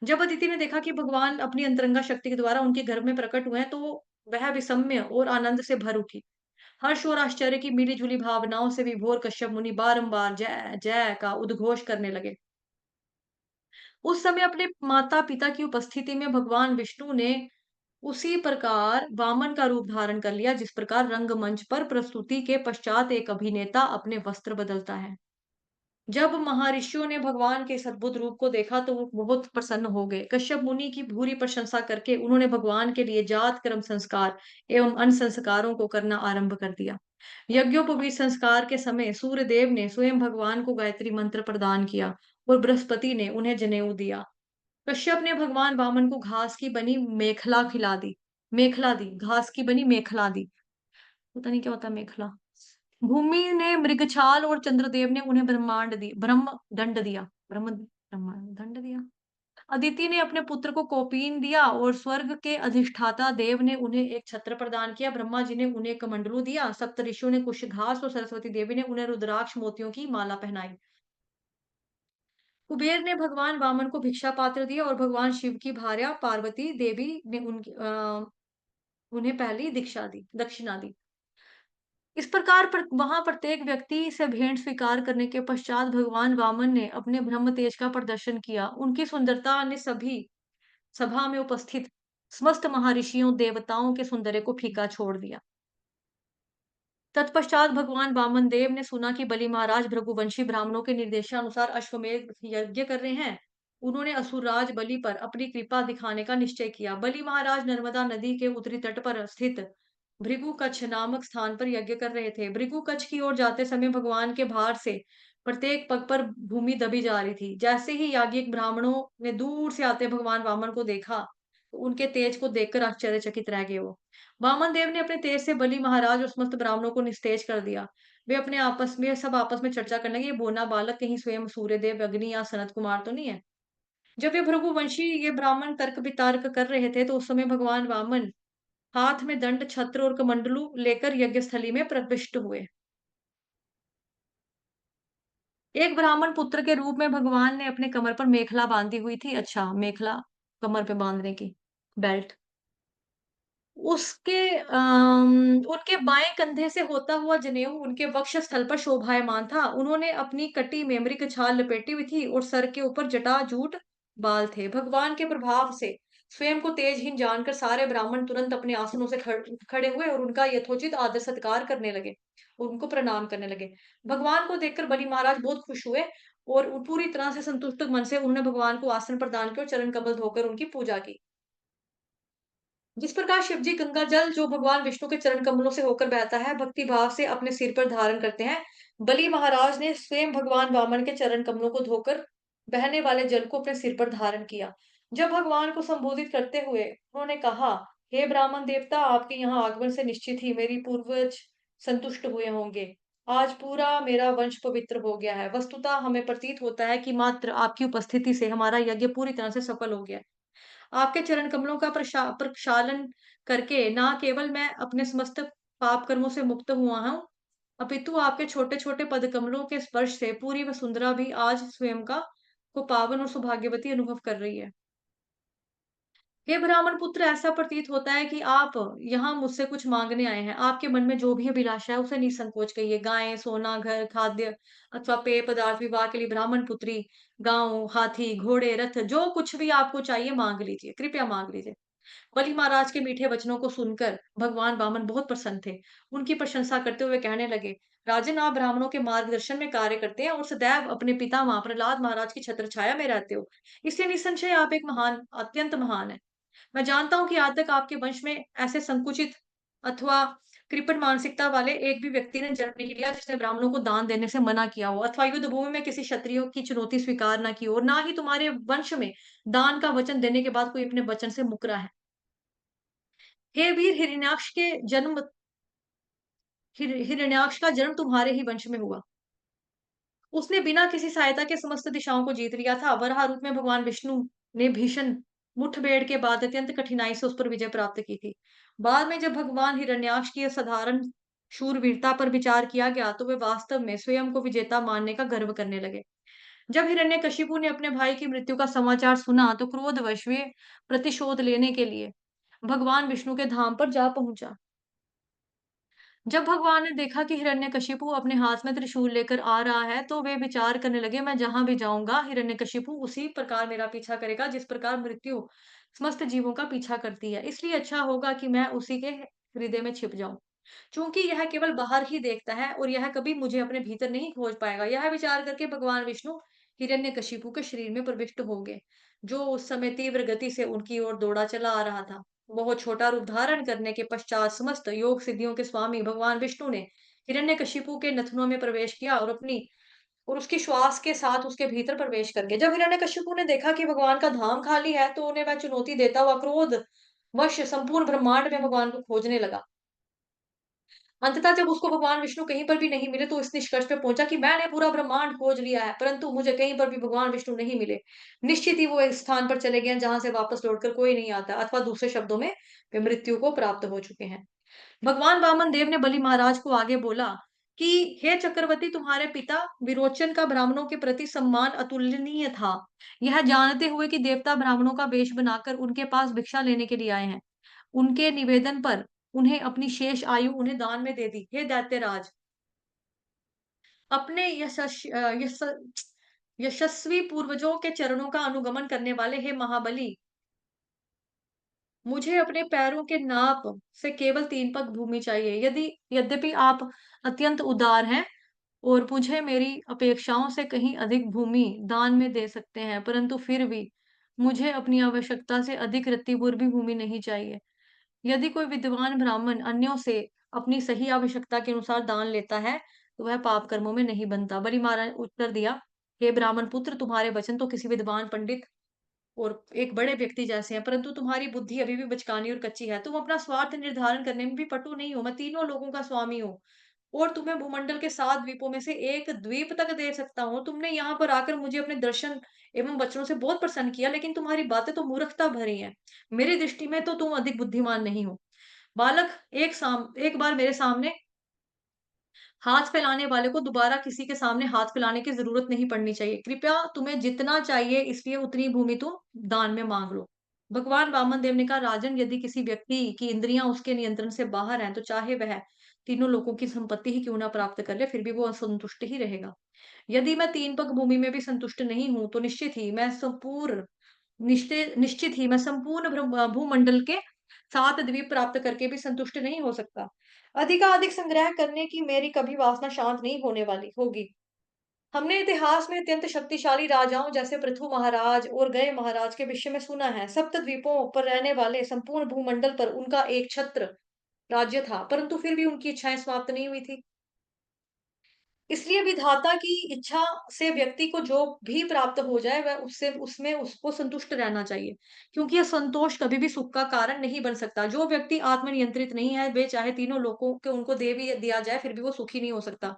जब अदिति ने देखा कि भगवान अपनी अंतरंगा शक्ति के द्वारा उनके घर में प्रकट हुए हैं, तो वह विस्मय और आनंद से भर उठी। हर्ष और आश्चर्य की मिली-जुली भावनाओं से विभोर कश्यप मुनि बारंबार जय जय का उद्घोष करने लगे। उस समय अपने माता-पिता की उपस्थिति में भगवान विष्णु ने उसी प्रकार वामन का रूप धारण कर लिया, जिस प्रकार रंगमंच पर प्रस्तुति के पश्चात एक अभिनेता अपने वस्त्र बदलता है। जब महर्षियों ने भगवान के इस अद्भुत रूप को देखा तो वो बहुत प्रसन्न हो गए। कश्यप मुनि की भूरी प्रशंसा करके उन्होंने भगवान के लिए जात कर्म संस्कार एवं अन्य संस्कारों को करना आरंभ कर दिया। यज्ञोपवीत संस्कार के समय सूर्य देव ने स्वयं भगवान को गायत्री मंत्र प्रदान किया और बृहस्पति ने उन्हें जनेऊ दिया। कश्यप ने भगवान वामन को घास की बनी मेखला दी, घास की बनी मेखला दी। पता नहीं क्या होता है मेखला। भूमि ने मृगछाल और चंद्रदेव ने उन्हें ब्रह्म दंड दिया। ब्रह्म दंड दिया। अदिति ने अपने पुत्र को कौपीन दिया और स्वर्ग के अधिष्ठाता देव ने उन्हें एक छत्र प्रदान किया। ब्रह्मा जी ने उन्हें कमंडलू दिया। सप्तऋषियों ने कुश घास और सरस्वती देवी ने उन्हें रुद्राक्ष मोतियों की माला पहनाई। कुबेर ने भगवान वामन को भिक्षा पात्र दिया और भगवान शिव की भार्या पार्वती देवी ने उन्हें पहली दक्षिणा दी। इस प्रकार वहां प्रत्येक व्यक्ति से भेंट स्वीकार करने के पश्चात भगवान वामन ने अपने ब्रह्म तेज का प्रदर्शन किया। उनकी सुंदरता ने सभी सभा में उपस्थित समस्त महर्षियों देवताओं के सौंदर्य को फीका छोड़ दिया। तत्पश्चात भगवान वामन देव ने सुना कि बलि महाराज भृगुवंशी ब्राह्मणों के निर्देशानुसार अश्वमेध यज्ञ कर रहे हैं। उन्होंने असुरराज बलि पर अपनी कृपा दिखाने का निश्चय किया। बलि महाराज नर्मदा नदी के उत्तरी तट पर स्थित भृगु कच्छ नामक स्थान पर यज्ञ कर रहे थे। भृगु कच्छ की ओर जाते समय भगवान के भार से प्रत्येक पग पर भूमि दबी जा रही थी। जैसे ही याज्ञिक ब्राह्मणों ने दूर से आते भगवान वामन को देखा, तो उनके तेज को देखकर आश्चर्यचकित रह गए वो। वामन देव ने अपने तेज से बलि महाराज और समस्त ब्राह्मणों को निस्तेज कर दिया। वे अपने आपस में चर्चा करने लगे, ये बोना बालक कहीं स्वयं सूर्यदेव, अग्नि या सनत कुमार तो नहीं है। जब ये भृगुवंशी ये ब्राह्मण तर्क वितर्क कर रहे थे, तो उस समय भगवान वामन हाथ में दंड, छत्र और कमंडलू लेकर यज्ञ स्थली में प्रविष्ट हुए। एक ब्राह्मण पुत्र के रूप में भगवान ने अपने कमर पर मेखला बांधी हुई थी। अच्छा, मेखला कमर पे बांधने की बेल्ट। उनके बाएं कंधे से होता हुआ जनेऊ उनके वक्षस्थल पर शोभायमान था। उन्होंने अपनी कटी में मृग छाल लपेटी हुई थी और सर के ऊपर जटाजूट बाल थे। भगवान के प्रभाव से स्वयं को तेजहीन जानकर सारे ब्राह्मण तुरंत अपने आसनों से खड़े हुए और उनका यथोचित आदर सत्कार करने लगे। उनको प्रणाम करने लगे। भगवान को देखकर बलि महाराज बहुत खुश हुए और पूरी तरह से संतुष्ट मन से उन्होंने भगवान को आसन प्रदान किया और चरण कमल धोकर उनकी पूजा की। जिस प्रकार शिव जी गंगा जल जो भगवान विष्णु के चरण कमलों से होकर बहता है, भक्ति भाव से अपने सिर पर धारण करते हैं, बलि महाराज ने स्वयं भगवान वामन के चरण कमलों को धोकर बहने वाले जल को अपने सिर पर धारण किया। जब भगवान को संबोधित करते हुए उन्होंने कहा, हे ब्राह्मण देवता, आपके यहाँ आगमन से निश्चित ही मेरी पूर्वज संतुष्ट हुए होंगे। आज पूरा मेरा वंश पवित्र हो गया है। वस्तुतः हमें प्रतीत होता है कि मात्र आपकी उपस्थिति से हमारा यज्ञ पूरी तरह से सफल हो गया। आपके चरण कमलों का प्रक्षालन करके ना केवल मैं अपने समस्त पाप कर्मों से मुक्त हुआ हूँ, अपितु आपके छोटे-छोटे पद कमलों के स्पर्श से पूरी वसुंधरा भी आज स्वयं का को पावन और सौभाग्यवती अनुभव कर रही है। हे ब्राह्मण पुत्र, ऐसा प्रतीत होता है कि आप यहाँ मुझसे कुछ मांगने आए हैं। आपके मन में जो भी अभिलाषा है उसे निसंकोच कहिए। गायें, सोना, घर, खाद्य अथवा पेय पदार्थ, विवाह के लिए ब्राह्मण पुत्री, गांव, हाथी, घोड़े, रथ, जो कुछ भी आपको चाहिए मांग लीजिए, कृपया मांग लीजिए। बलि महाराज के मीठे वचनों को सुनकर भगवान वामन बहुत प्रसन्न थे। उनकी प्रशंसा करते हुए कहने लगे, राजन, आप ब्राह्मणों के मार्गदर्शन में कार्य करते हैं और सदैव अपने पितामह प्रहलाद महाराज की छत्र छाया में रहते हो। इसलिए निसंशय आप एक महान, अत्यंत महान है। मैं जानता हूँ कि आज तक आपके वंश में ऐसे संकुचित अथवा कृपण मानसिकता वाले एक भी व्यक्ति ने जन्म नहीं लिया जिसने ब्राह्मणों को दान देने से मना किया हो अथवा युद्ध भूमि में किसी क्षत्रियो की चुनौती स्वीकार ना की हो, और ना ही तुम्हारे वंश में दान का वचन देने के बाद कोई अपने वचन से मुकरा है। हे वीर हिरण्याक्ष के जन्म हिरण्याक्ष का जन्म तुम्हारे ही वंश में हुआ। उसने बिना किसी सहायता के समस्त दिशाओं को जीत लिया था। वराह रूप में भगवान विष्णु ने भीषण मुठभेड़ के बाद अत्यंत कठिनाई से उस पर विजय प्राप्त की थी। बाद में जब भगवान हिरण्याक्ष की असाधारण शूरवीरता पर विचार किया गया तो वे वास्तव में स्वयं को विजेता मानने का गर्व करने लगे। जब हिरण्यकशिपु ने अपने भाई की मृत्यु का समाचार सुना तो क्रोधवश वे प्रतिशोध लेने के लिए भगवान विष्णु के धाम पर जा पहुंचा। जब भगवान ने देखा कि हिरण्यकशिपु अपने हाथ में त्रिशूल लेकर आ रहा है, तो वे विचार करने लगे, मैं जहां भी जाऊंगा हिरण्यकशिपु उसी प्रकार मेरा पीछा करेगा जिस प्रकार मृत्यु समस्त जीवों का पीछा करती है। इसलिए अच्छा होगा कि मैं उसी के हृदय में छिप जाऊं। चूंकि यह केवल बाहर ही देखता है और यह कभी मुझे अपने भीतर नहीं खोज पाएगा। यह विचार करके भगवान विष्णु हिरण्यकशिपु के शरीर में प्रविष्ट हो गए, जो उस समय तीव्र गति से उनकी ओर दौड़ा चला आ रहा था। बहुत छोटा रूप धारण करने के पश्चात समस्त योग सिद्धियों के स्वामी भगवान विष्णु ने हिरण्यकशिपु के नथनों में प्रवेश किया और उसकी श्वास के साथ उसके भीतर प्रवेश कर गए। जब हिरण्यकशिपु ने देखा कि भगवान का धाम खाली है, तो उन्हें वह चुनौती देता हुआ क्रोध वश संपूर्ण ब्रह्मांड में भगवान को खोजने लगा। अंततः जब उसको भगवान विष्णु कहीं पर भी नहीं मिले, तो इस निष्कर्ष पे पहुंचा कि मैंने पूरा ब्रह्मांड खोज लिया है, परंतु मुझे कहीं पर भी भगवान विष्णु नहीं मिले। निश्चित ही वो इस स्थान पर चले गए हैं जहां से वापस लौटकर कोई नहीं आता, अथवा दूसरे शब्दों में वे मृत्यु को प्राप्त हो चुके हैं। भगवान वामन देव ने बलि महाराज को आगे बोला कि हे चक्रवर्ती, तुम्हारे पिता विरोचन का ब्राह्मणों के प्रति सम्मान अतुलनीय था। यह जानते हुए कि देवता ब्राह्मणों का वेश बनाकर उनके पास भिक्षा लेने के लिए आए हैं, उनके निवेदन पर उन्हें अपनी शेष आयु उन्हें दान में दे दी। हे दैत्यराज, अपने यशस्वी पूर्वजों के चरणों का अनुगमन करने वाले हे महाबली, मुझे अपने पैरों के नाप से केवल 3 पग भूमि चाहिए। यद्यपि आप अत्यंत उदार हैं और मुझे मेरी अपेक्षाओं से कहीं अधिक भूमि दान में दे सकते हैं, परंतु फिर भी मुझे अपनी आवश्यकता से अधिक रत्तीभर भी भूमि नहीं चाहिए। यदि कोई विद्वान ब्राह्मण अन्यों से अपनी सही आवश्यकता के अनुसार दान लेता है, तो वह पाप कर्मों में नहीं बनता। बलि महाराज ने उत्तर दिया, हे ब्राह्मण पुत्र, तुम्हारे वचन तो किसी विद्वान पंडित और एक बड़े व्यक्ति जैसे हैं, परंतु तुम्हारी बुद्धि अभी भी बचकानी और कच्ची है। तुम अपना स्वार्थ निर्धारण करने में भी पटु नहीं हो। मैं तीनों लोगों का स्वामी हूँ और तुम्हें भूमंडल के 7 द्वीपों में से एक द्वीप तक दे सकता हूँ। तुमने यहाँ पर आकर मुझे अपने दर्शन एवं वचनों से बहुत प्रसन्न किया, लेकिन तुम्हारी बातें तो मूर्खता भरी हैं। मेरी दृष्टि में तो तुम अधिक बुद्धिमान नहीं हो। बालक, एक बार मेरे सामने हाथ फैलाने वाले को दोबारा किसी के सामने हाथ फैलाने की ज़रूरत नहीं पड़नी चाहिए। कृपया तुम्हें जितना चाहिए इसलिए उतनी भूमि तुम दान में माँग लो। भगवान वामन देव ने कहा, राजन, यदि किसी व्यक्ति की इंद्रियाँ उसके नियंत्रण से बाहर हैं, तो चाहे वह तीनों लोकों की संपत्ति ही क्यों ना प्राप्त कर ले, फिर भी वो असंतुष्ट ही रहेगा। यदि मैं 3 पग भूमि में भी संतुष्ट नहीं हूँ, तो निश्चित ही मैं निश्चित ही मैं संपूर्ण भूमंडल के 7 द्वीप प्राप्त करके भी संतुष्ट नहीं हो सकता। अधिकाधिक संग्रह करने की मेरी कभी वासना शांत नहीं होने वाली होगी। हमने इतिहास में अत्यंत शक्तिशाली राजाओं जैसे पृथु महाराज और गय महाराज के विषय में सुना है। सप्त द्वीपों पर रहने वाले संपूर्ण भूमंडल पर उनका एक छत्र राज्य था, परंतु फिर भी उनकी इच्छाएं समाप्त नहीं हुई थी। इसलिए विधाता की इच्छा से व्यक्ति को जो भी प्राप्त हो जाए वह उससे उसमें उसको संतुष्ट रहना चाहिए, क्योंकि यह संतोष कभी भी सुख का कारण नहीं बन सकता। जो व्यक्ति आत्मनियंत्रित नहीं है, वे चाहे तीनों लोकों के उनको दे भी दिया जाए, फिर भी वो सुखी नहीं हो सकता।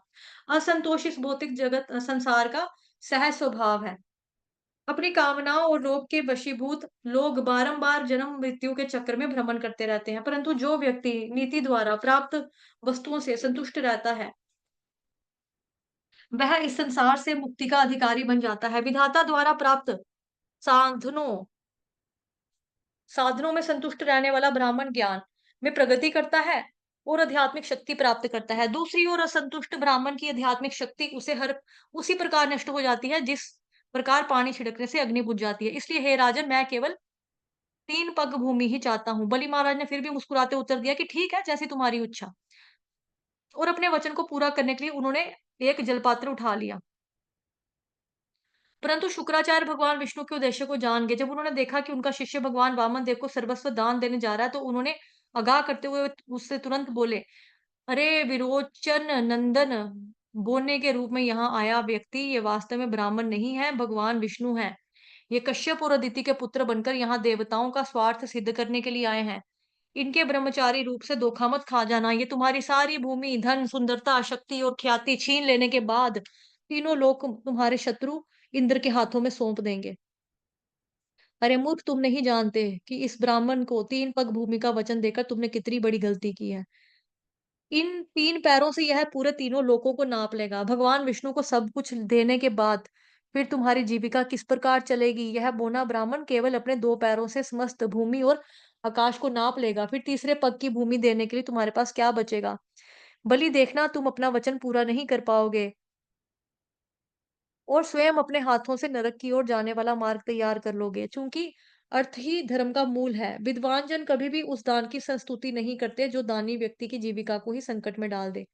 असंतोष इस भौतिक जगत संसार का सहज स्वभाव है। अपनी कामनाओं और लोभ के वशीभूत लोग बारंबार जन्म मृत्यु के चक्र में भ्रमण करते रहते हैं, परंतु जो व्यक्ति नीति द्वारा प्राप्त वस्तुओं से संतुष्ट रहता है, वह इस संसार से मुक्ति का अधिकारी बन जाता है। विधाता द्वारा प्राप्त साधनों साधनों में संतुष्ट रहने वाला ब्राह्मण ज्ञान में प्रगति करता है और आध्यात्मिक शक्ति प्राप्त करता है। दूसरी ओर असंतुष्ट ब्राह्मण की आध्यात्मिक शक्ति उसे हर उसी प्रकार नष्ट हो जाती है जिस प्रकार पानी छिड़कने से अग्नि बुझ जाती है। इसलिए हे राजन, मैं केवल 3 पग भूमि ही चाहता हूँ। बलि महाराज ने फिर भी मुस्कुराते उत्तर दिया कि ठीक है, जैसी तुम्हारी इच्छा। और अपने वचन को पूरा करने के लिए उन्होंने एक जलपात्र उठा लिया। परंतु शुक्राचार्य भगवान विष्णु के उद्देश्य को जान गए। जब उन्होंने देखा कि उनका शिष्य भगवान वामन देव को सर्वस्व दान देने जा रहा है, तो उन्होंने आगाह करते हुए उससे तुरंत बोले, अरे विरोचन नंदन, बोने के रूप में यहाँ आया व्यक्ति ये वास्तव में ब्राह्मण नहीं है, भगवान विष्णु है। ये कश्यप और अदिति के पुत्र बनकर यहाँ देवताओं का स्वार्थ सिद्ध करने के लिए आए हैं। इनके ब्रह्मचारी रूप से धोखा मत खा जाना। ये तुम्हारी सारी भूमि, धन, सुंदरता, शक्ति और ख्याति छीन लेने के बाद तीनों लोग तुम्हारे शत्रु इंद्र के हाथों में सौंप देंगे। अरे मूर्ख, तुम नहीं जानते कि इस ब्राह्मण को 3 पग भूमि का वचन देकर तुमने कितनी बड़ी गलती की है। इन 3 पैरों से यह पूरे तीनों लोकों को नाप लेगा। भगवान विष्णु को सब कुछ देने के बाद फिर तुम्हारी जीविका किस प्रकार चलेगी? यह बोना ब्राह्मण केवल अपने 2 पैरों से समस्त भूमि और आकाश को नाप लेगा। फिर तीसरे पग की भूमि देने के लिए तुम्हारे पास क्या बचेगा? बलि, देखना तुम अपना वचन पूरा नहीं कर पाओगे और स्वयं अपने हाथों से नरक की ओर जाने वाला मार्ग तैयार कर लोगे। चूंकि अर्थ ही धर्म का मूल है, विद्वान जन कभी भी उस दान की संस्तुति नहीं करते जो दानी व्यक्ति की जीविका को ही संकट में डाल दे।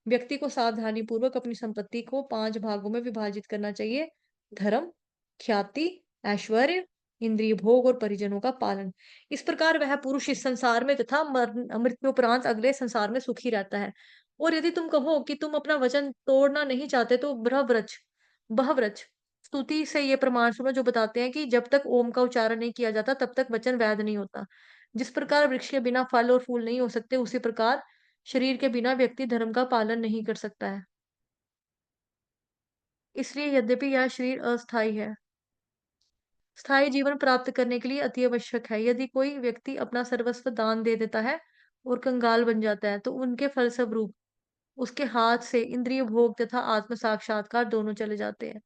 व्यक्ति को सावधानी पूर्वक अपनी संपत्ति को 5 भागों में विभाजित करना चाहिए: धर्म, ख्याति, ऐश्वर्य, इंद्रिय भोग और परिजनों का पालन। इस प्रकार वह पुरुष इस संसार में तथा मृत्युपरांत अगले संसार में सुखी रहता है। और यदि तुम कहो कि तुम अपना वचन तोड़ना नहीं चाहते, तो बहव्रज स्तुति से ये प्रमाण सुनो जो बताते हैं कि जब तक ओम का उच्चारण नहीं किया जाता, तब तक वचन वैध नहीं होता। जिस प्रकार वृक्ष के बिना फल और फूल नहीं हो सकते, उसी प्रकार शरीर के बिना व्यक्ति धर्म का पालन नहीं कर सकता है। इसलिए यद्यपि यह शरीर अस्थायी है, स्थायी जीवन प्राप्त करने के लिए अति आवश्यक है। यदि कोई व्यक्ति अपना सर्वस्व दान दे देता है और कंगाल बन जाता है, तो उनके फलस्वरूप उसके हाथ से इंद्रिय भोग तथा आत्म साक्षात्कार दोनों चले जाते हैं।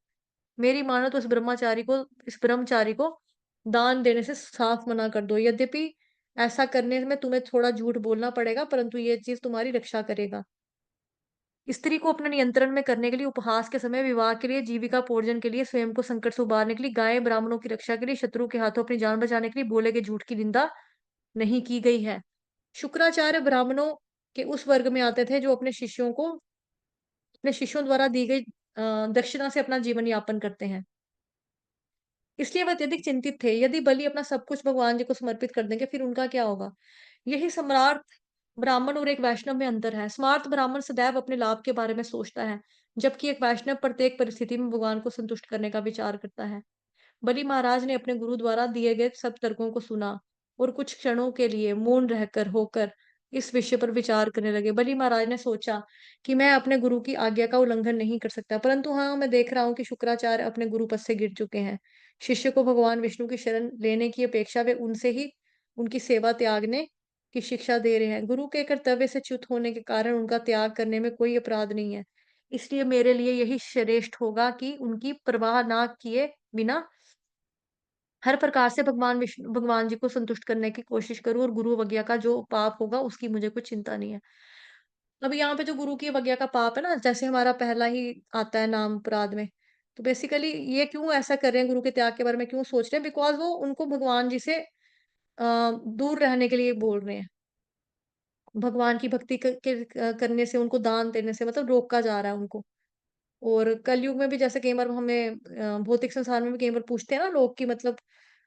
मेरी मानो तो इस ब्रह्मचारी को दान देने से साफ मना कर दो। यद्यपि ऐसा करने में तुम्हें थोड़ा झूठ बोलना पड़ेगा, परंतु ये चीज़ तुम्हारी रक्षा करेगा। स्त्री को अपने नियंत्रण में करने के लिए, उपहास के समय, विवाह के लिए, जीविकापोर्जन के लिए, स्वयं को संकट से उबारने के लिए, गाय ब्राह्मणों की रक्षा के लिए, शत्रु के हाथों अपनी जान बचाने के लिए बोले गए झूठ की निंदा नहीं की गई है। शुक्राचार्य ब्राह्मणों के उस वर्ग में आते थे जो अपने शिष्यों द्वारा दी गई दक्षिणा से अपना जीवन यापन करते हैं। इसलिए वह अत्यधिक चिंतित थे, यदि बलि अपना सब कुछ भगवान जी को समर्पित कर देंगे, फिर उनका क्या होगा? यही सम्राट ब्राह्मण और एक वैष्णव में अंतर है। स्मार्त ब्राह्मण सदैव अपने लाभ के बारे में सोचता है, जबकि एक वैष्णव प्रत्येक परिस्थिति में भगवान को संतुष्ट करने का विचार करता है। बलि महाराज ने अपने गुरु द्वारा दिए गए सब तर्कों को सुना और कुछ क्षणों के लिए मौन होकर इस विषय पर विचार करने लगे। बलि महाराज ने सोचा कि मैं अपने गुरु की आज्ञा का उल्लंघन नहीं कर सकता, परंतु हाँ, मैं देख रहा हूँ कि शुक्राचार्य अपने गुरु पद से गिर चुके हैं। शिष्य को भगवान विष्णु की शरण लेने की अपेक्षा वे उनसे ही उनकी सेवा त्यागने की शिक्षा दे रहे हैं। गुरु के कर्तव्य से च्युत होने के कारण उनका त्याग करने में कोई अपराध नहीं है। इसलिए मेरे लिए यही श्रेष्ठ होगा कि उनकी परवाह ना किए बिना हर प्रकार से भगवान जी को संतुष्ट करने की कोशिश करूँ और गुरु अवज्ञा का जो पाप होगा उसकी मुझे कुछ चिंता नहीं है। अब यहाँ पे जो गुरु की अवज्ञा का पाप है ना, जैसे हमारा पहला ही आता है नाम अपराध में, तो बेसिकली ये क्यों ऐसा कर रहे हैं, गुरु के त्याग के बारे में क्यों सोच रहे हैं? बिकॉज़ वो उनको भगवान जी से दूर रहने के लिए बोल रहे हैं। भगवान की भक्ति करने से, उनको दान देने से मतलब रोका जा रहा है उनको। और कलयुग में भी जैसे कई बार हमें भौतिक संसार में भी कई बार पूछते हैं ना लोग कि मतलब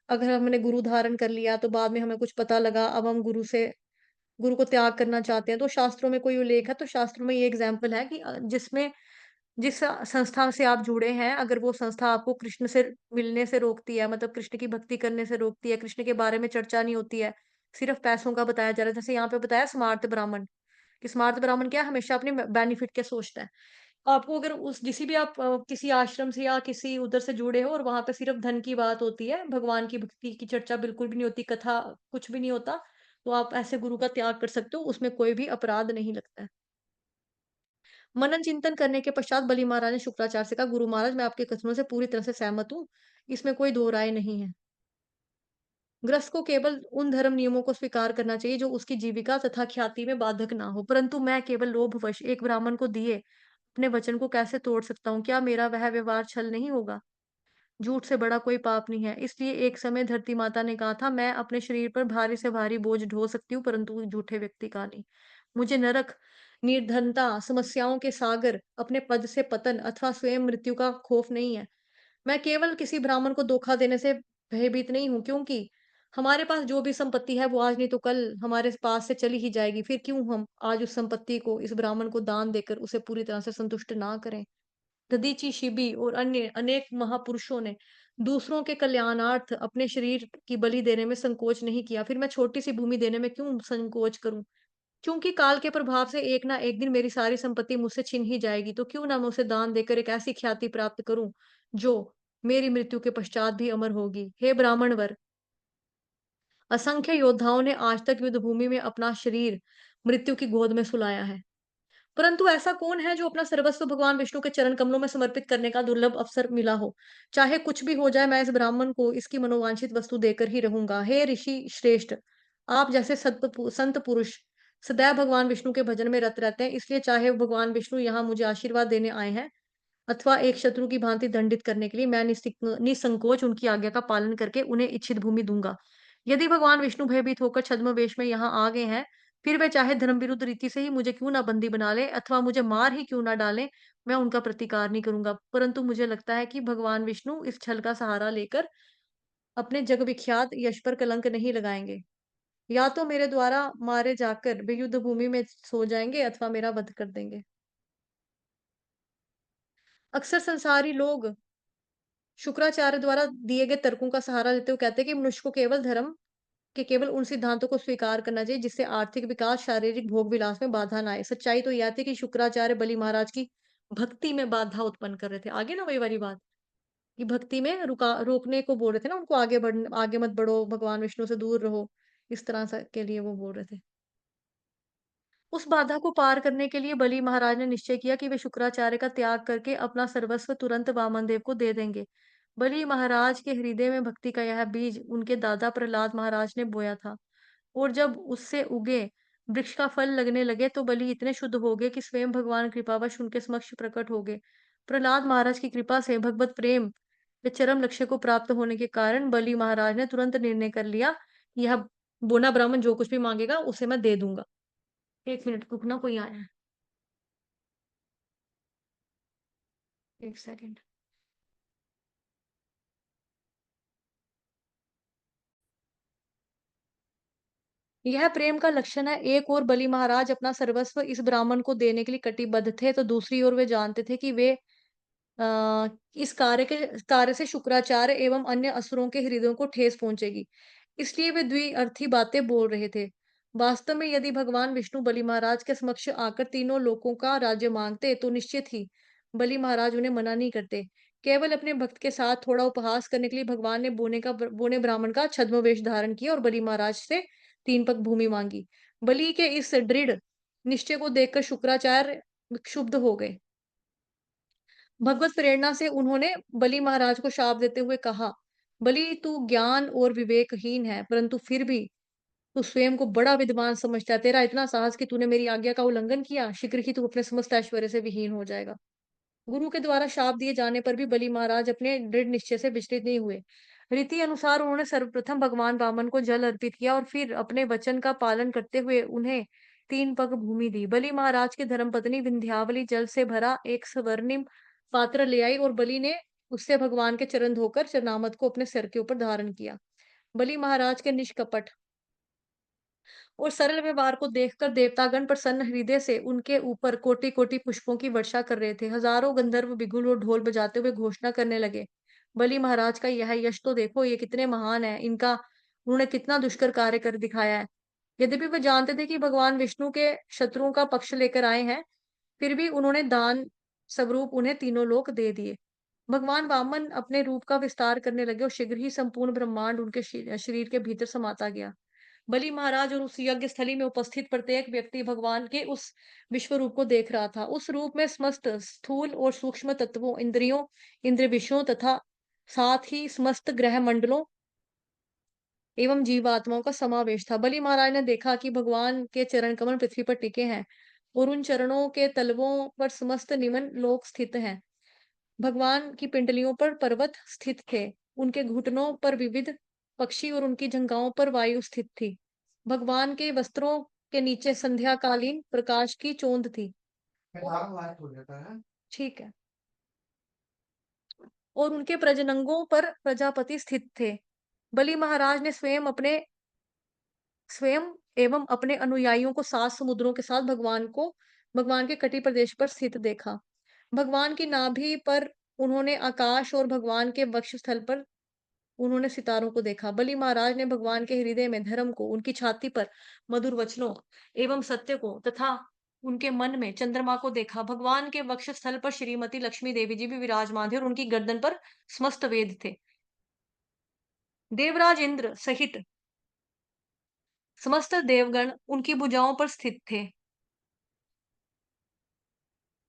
अगर हमने गुरु धारण कर लिया तो बाद में हमें कुछ पता लगा, अब हम गुरु को त्याग करना चाहते हैं, तो शास्त्रों में कोई उल्लेख है, तो शास्त्रों में ये एग्जाम्पल है कि जिसमें जिस संस्था से आप जुड़े हैं, अगर वो संस्था आपको कृष्ण से मिलने से रोकती है, मतलब कृष्ण की भक्ति करने से रोकती है, कृष्ण के बारे में चर्चा नहीं होती है, सिर्फ पैसों का बताया जा रहा है, जैसे यहाँ पे बताया स्मार्त ब्राह्मण, कि स्मार्त ब्राह्मण क्या है, हमेशा अपने बेनिफिट के सोचता है। आपको अगर उस किसी भी आप किसी आश्रम से या किसी उधर से जुड़े हो और वहां पे सिर्फ धन की बात होती है, भगवान की भक्ति की चर्चा बिल्कुल भी नहीं होती, कथा कुछ भी नहीं होता, तो आप ऐसे गुरु का त्याग कर सकते हो, उसमें कोई भी अपराध नहीं लगता है। मनन चिंतन करने के पश्चात बलि महाराज ने शुक्राचार्य से कहा, गुरु महाराज मैं आपके कथनों से पूरी तरह से सहमत हूँ, इसमें कोई दो राय नहीं है। गृहस्थ को केवल उन धर्म नियमों को स्वीकार करना चाहिए जो उसकी जीविका तथा ख्याति में बाधक ना हो, परंतु मैं केवल लोभवश एक ब्राह्मण को दिए अपने वचन को कैसे तोड़ सकता हूँ? क्या मेरा वह व्यवहार छल नहीं होगा? झूठ से बड़ा कोई पाप नहीं है। इसलिए एक समय धरती माता ने कहा था, मैं अपने शरीर पर भारी से भारी बोझ ढो सकती हूँ, परंतु झूठे व्यक्ति का नहीं। मुझे नरक, निर्धनता, समस्याओं के सागर, अपने पद से पतन अथवा स्वयं मृत्यु का खौफ नहीं है। मैं केवल किसी ब्राह्मण को धोखा देने से भयभीत नहीं हूँ, क्योंकि हमारे पास जो भी संपत्ति है वो आज नहीं तो कल हमारे पास से चली ही जाएगी। फिर क्यों हम आज उस संपत्ति को इस ब्राह्मण को दान देकर उसे पूरी तरह से संतुष्ट ना करें? दधीचि शिबी और अन्य अनेक महापुरुषों ने दूसरों के कल्याणार्थ अपने शरीर की बलि देने में संकोच नहीं किया। फिर मैं छोटी सी भूमि देने में क्यों संकोच करूं? क्योंकि काल के प्रभाव से एक ना एक दिन मेरी सारी संपत्ति मुझसे छिन ही जाएगी, तो क्यों ना मैं उसे दान देकर एक ऐसी ख्याति प्राप्त करूं जो मेरी मृत्यु के पश्चात भी अमर होगी। हे ब्राह्मण वर, असंख्य योद्धाओं ने आज तक युद्ध भूमि में अपना शरीर मृत्यु की गोद में सुलाया है, परंतु ऐसा कौन है जो अपना सर्वस्व भगवान विष्णु के चरण कमलों में समर्पित करने का दुर्लभ अवसर मिला हो? चाहे कुछ भी हो जाए, मैं इस ब्राह्मण को इसकी मनोवांछित वस्तु देकर ही रहूंगा। हे ऋषि श्रेष्ठ, आप जैसे संत पुरुष सदैव भगवान विष्णु के भजन में रत रहते हैं, इसलिए चाहे भगवान विष्णु यहाँ मुझे आशीर्वाद देने आए हैं अथवा एक शत्रु की भांति दंडित करने के लिए, मैं निसंकोच उनकी आज्ञा का पालन करके उन्हें इच्छित भूमि दूंगा। यदि भगवान विष्णु भयभीत होकर छद्म वेश में यहाँ आ गए हैं, फिर वे चाहे धर्म विरुद्ध रीति से ही मुझे क्यों ना बंदी बना ले अथवा मुझे मार ही क्यों ना डालें, मैं उनका प्रतिकार नहीं करूंगा। परंतु मुझे लगता है कि भगवान विष्णु इस छल का सहारा लेकर अपने जग विख्यात यश पर कलंक नहीं लगाएंगे। या तो मेरे द्वारा मारे जाकर वे युद्ध भूमि में सो जाएंगे अथवा मेरा वध कर देंगे। अक्सर संसारी लोग शुक्राचार्य द्वारा दिए गए तर्कों का सहारा लेते हुए कहते हैं कि मनुष्य को केवल उन सिद्धांतों को स्वीकार करना चाहिए जिससे आर्थिक विकास, शारीरिक भोग विलास में बाधा ना आए। सच्चाई तो यह थी कि शुक्राचार्य बलि महाराज की भक्ति में बाधा उत्पन्न कर रहे थे। आगे ना वही वाली बात कि भक्ति में रोकने को बोल रहे थे ना उनको, आगे मत बढ़ो, भगवान विष्णु से दूर रहो। इस तरह से के लिए वो बोल रहे थे। उस बाधा को पार करने के लिए बलि महाराज ने निश्चय किया कि वे शुक्राचार्य का त्याग करके अपना सर्वस्व तुरंत वामनदेव को दे देंगे। बलि महाराज के हृदय में भक्ति का यह बीज उनके दादा प्रहलाद महाराज ने बोया था, और जब उससे उगे वृक्ष का फल लगने लगे तो बलि इतने शुद्ध हो गए कि स्वयं भगवान कृपावश उनके समक्ष प्रकट हो गए। प्रहलाद महाराज की कृपा से भगवत प्रेम के चरम लक्ष्य को प्राप्त होने के कारण बलि महाराज ने तुरंत निर्णय कर लिया, यह बोना ब्राह्मण जो कुछ भी मांगेगा उसे मैं दे दूंगा। एक मिनट रुकना, कोई आया है। एक सेकंड। यह प्रेम का लक्षण है। एक और बलि महाराज अपना सर्वस्व इस ब्राह्मण को देने के लिए कटिबद्ध थे, तो दूसरी ओर वे जानते थे कि वे इस कार्य से शुक्राचार्य एवं अन्य असुरों के हृदयों को ठेस पहुंचेगी। इसलिए वे द्विअर्थी बातें बोल रहे थे। वास्तव में यदि भगवान विष्णु बलि महाराज के समक्ष आकर तीनों लोकों का राज्य मांगते, तो निश्चित ही बलि महाराज उन्हें मना नहीं करते। केवल अपने भक्त के साथ थोड़ा उपहास करने के लिए भगवान ने बोने ब्राह्मण का छद्म वेश धारण किया और बलि महाराज से 3 पग भूमि मांगी। बलि के इस दृढ़ निश्चय को देखकर शुक्राचार्य क्षुब्ध हो गए। भगवत प्रेरणा से उन्होंने बलि महाराज को शाप देते हुए कहा, बलि तू ज्ञान और विवेकहीन है, परंतु फिर भी तू स्वयं को बड़ा विद्वान समझता है। तेरा इतना साहस कि तूने मेरी आज्ञा का उल्लंघन किया, शीघ्र ही तू अपने समस्त ऐश्वर्य से विहीन हो जाएगा। गुरु के द्वारा शाप दिए जाने पर भी बलि महाराज अपने दृढ़ निश्चय से विचलित नहीं हुए। रीति अनुसार उन्होंने सर्वप्रथम भगवान वामन को जल अर्पित किया और फिर अपने वचन का पालन करते हुए उन्हें 3 पग भूमि दी। बलि महाराज की धर्मपत्नी विंध्यावली जल से भरा एक स्वर्णिम पात्र ले आई और बलि ने उससे भगवान के चरण धोकर चरणामत को अपने सिर के ऊपर धारण किया। बलि महाराज के निष्कपट और सरल व्यवहार को देखकर देवतागण प्रसन्न हृदय से उनके ऊपर कोटि-कोटि पुष्पों की वर्षा कर रहे थे। हजारों गंधर्व बिगुल और ढोल बजाते हुए घोषणा करने लगे, बलि महाराज का यह यश तो देखो, ये कितने महान हैं, इनका उन्होंने कितना दुष्कर कार्य कर दिखाया है। यद्यपि वे जानते थे कि भगवान विष्णु के शत्रुओं का पक्ष लेकर आए हैं, फिर भी उन्होंने दान स्वरूप उन्हें तीनों लोक दे दिए। भगवान वामन अपने रूप का विस्तार करने लगे और शीघ्र ही संपूर्ण ब्रह्मांड उनके शरीर के भीतर समाता गया। बलि महाराज और उस यज्ञ स्थली में उपस्थित प्रत्येक व्यक्ति भगवान के उस विश्व रूप को देख रहा था। उस रूप में समस्त स्थूल और सूक्ष्म तत्वों, इंद्रियों, इंद्र विषयों तथा साथ ही समस्त ग्रह मंडलों एवं जीवात्माओं का समावेश था। बलि महाराज ने देखा कि भगवान के चरण कमल पृथ्वी पर टिके हैं और उन चरणों के तलवों पर समस्त निमन लोक स्थित हैं। भगवान की पिंडलियों पर पर्वत स्थित थे, उनके घुटनों पर विविध पक्षी और उनकी जंघाओं पर वायु स्थित थी। भगवान के वस्त्रों के नीचे संध्याकालीन प्रकाश की चोंद थी। ठीक है। और उनके प्रजनंगों पर प्रजापति स्थित थे। बलि महाराज ने स्वयं एवं अपने अनुयायियों को 7 समुद्रों के साथ भगवान के कटी प्रदेश पर स्थित देखा। भगवान की नाभि पर उन्होंने आकाश और भगवान के वक्षस्थल पर उन्होंने सितारों को देखा। बलि महाराज ने भगवान के हृदय में धर्म को, उनकी छाती पर मधुर वचनों एवं सत्य को तथा उनके मन में चंद्रमा को देखा। भगवान के वक्षस्थल पर श्रीमती लक्ष्मी देवी जी भी विराजमान थे और उनकी गर्दन पर समस्त वेद थे। देवराज इंद्र सहित समस्त देवगण उनकी भुजाओं पर स्थित थे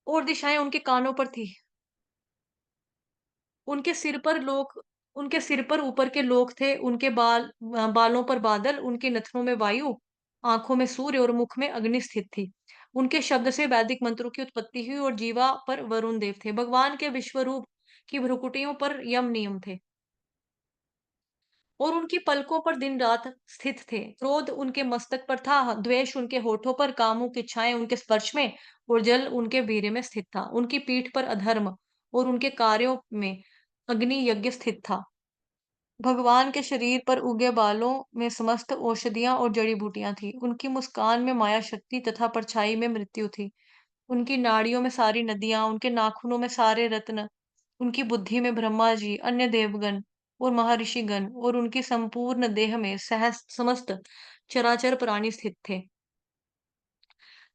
और दिशाएं उनके कानों पर थी। उनके सिर पर लोक उनके सिर पर ऊपर के लोक थे, उनके बालों पर बादल, उनके नथनों में वायु, आंखों में सूर्य और मुख में अग्नि स्थित थी। उनके शब्द से वैदिक मंत्रों की उत्पत्ति हुई और जीवा पर वरुण देव थे। भगवान के विश्वरूप की भ्रुकुटियों पर यम नियम थे और उनकी पलकों पर दिन रात स्थित थे। क्रोध उनके मस्तक पर था, द्वेष उनके होठों पर, कामुक इच्छाएं उनके स्पर्श में और जल उनके वीर्य में स्थित था। उनकी पीठ पर अधर्म और उनके कार्यों में अग्नि यज्ञ स्थित था। भगवान के शरीर पर उगे बालों में समस्त औषधियां और जड़ी बूटियां थी। उनकी मुस्कान में माया शक्ति तथा परछाई में मृत्यु थी। उनकी नाड़ियों में सारी नदियां, उनके नाखूनों में सारे रत्न, उनकी बुद्धि में ब्रह्मा जी, अन्य देवगण और महर्षिगण और उनकी संपूर्ण देह में सहस समस्त चराचर प्राणी स्थित थे।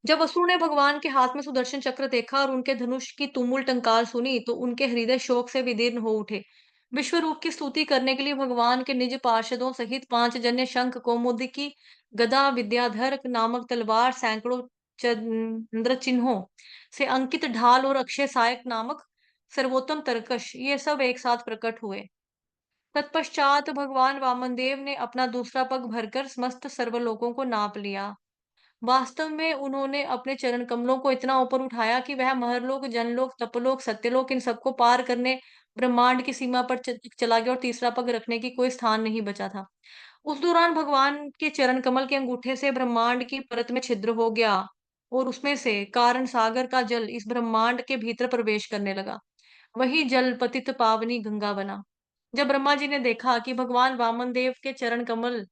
जब असुर ने भगवान के हाथ में सुदर्शन चक्र देखा और उनके धनुष की तुमुल टंकार सुनी, तो उनके हृदय शोक से विदीर्ण हो उठे। विश्व रूप की स्तुति करने के लिए भगवान के निज पार्षदों सहित 5 जन्य शंख, कौमुदकी, गदा, विद्याधर नामक तलवार, सैकड़ों चंद्र चिन्हों से अंकित ढाल और अक्षय सहायक नामक सर्वोत्तम तरकश, ये सब एक साथ प्रकट हुए। तत्पश्चात भगवान वामनदेव ने अपना दूसरा पग भरकर समस्त सर्वलोकों को नाप लिया। वास्तव में उन्होंने अपने चरण कमलों को इतना ऊपर उठाया कि वह महरलोक, जनलोक, तपलोक, सत्यलोक इन सबको पार करने ब्रह्मांड की सीमा पर चला गया और तीसरा पग रखने की कोई स्थान नहीं बचा था। उस दौरान भगवान के चरण कमल के अंगूठे से ब्रह्मांड की परत में छिद्र हो गया और उसमें से कारण सागर का जल इस ब्रह्मांड के भीतर प्रवेश करने लगा। वही जल पतित पावनी गंगा बना। जब ब्रह्मा जी ने देखा कि भगवान वामन देव के चरण कमल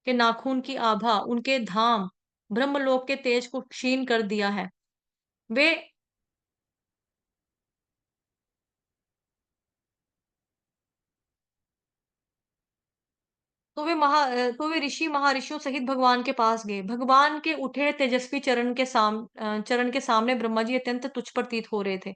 के नाखून की आभा उनके धाम ब्रह्मलोक के तेज को क्षीण कर दिया है, वे तो वे ऋषि महर्षियों सहित भगवान के पास गए। भगवान के उठे तेजस्वी चरण के सामने ब्रह्मा जी अत्यंत तुच्छ प्रतीत हो रहे थे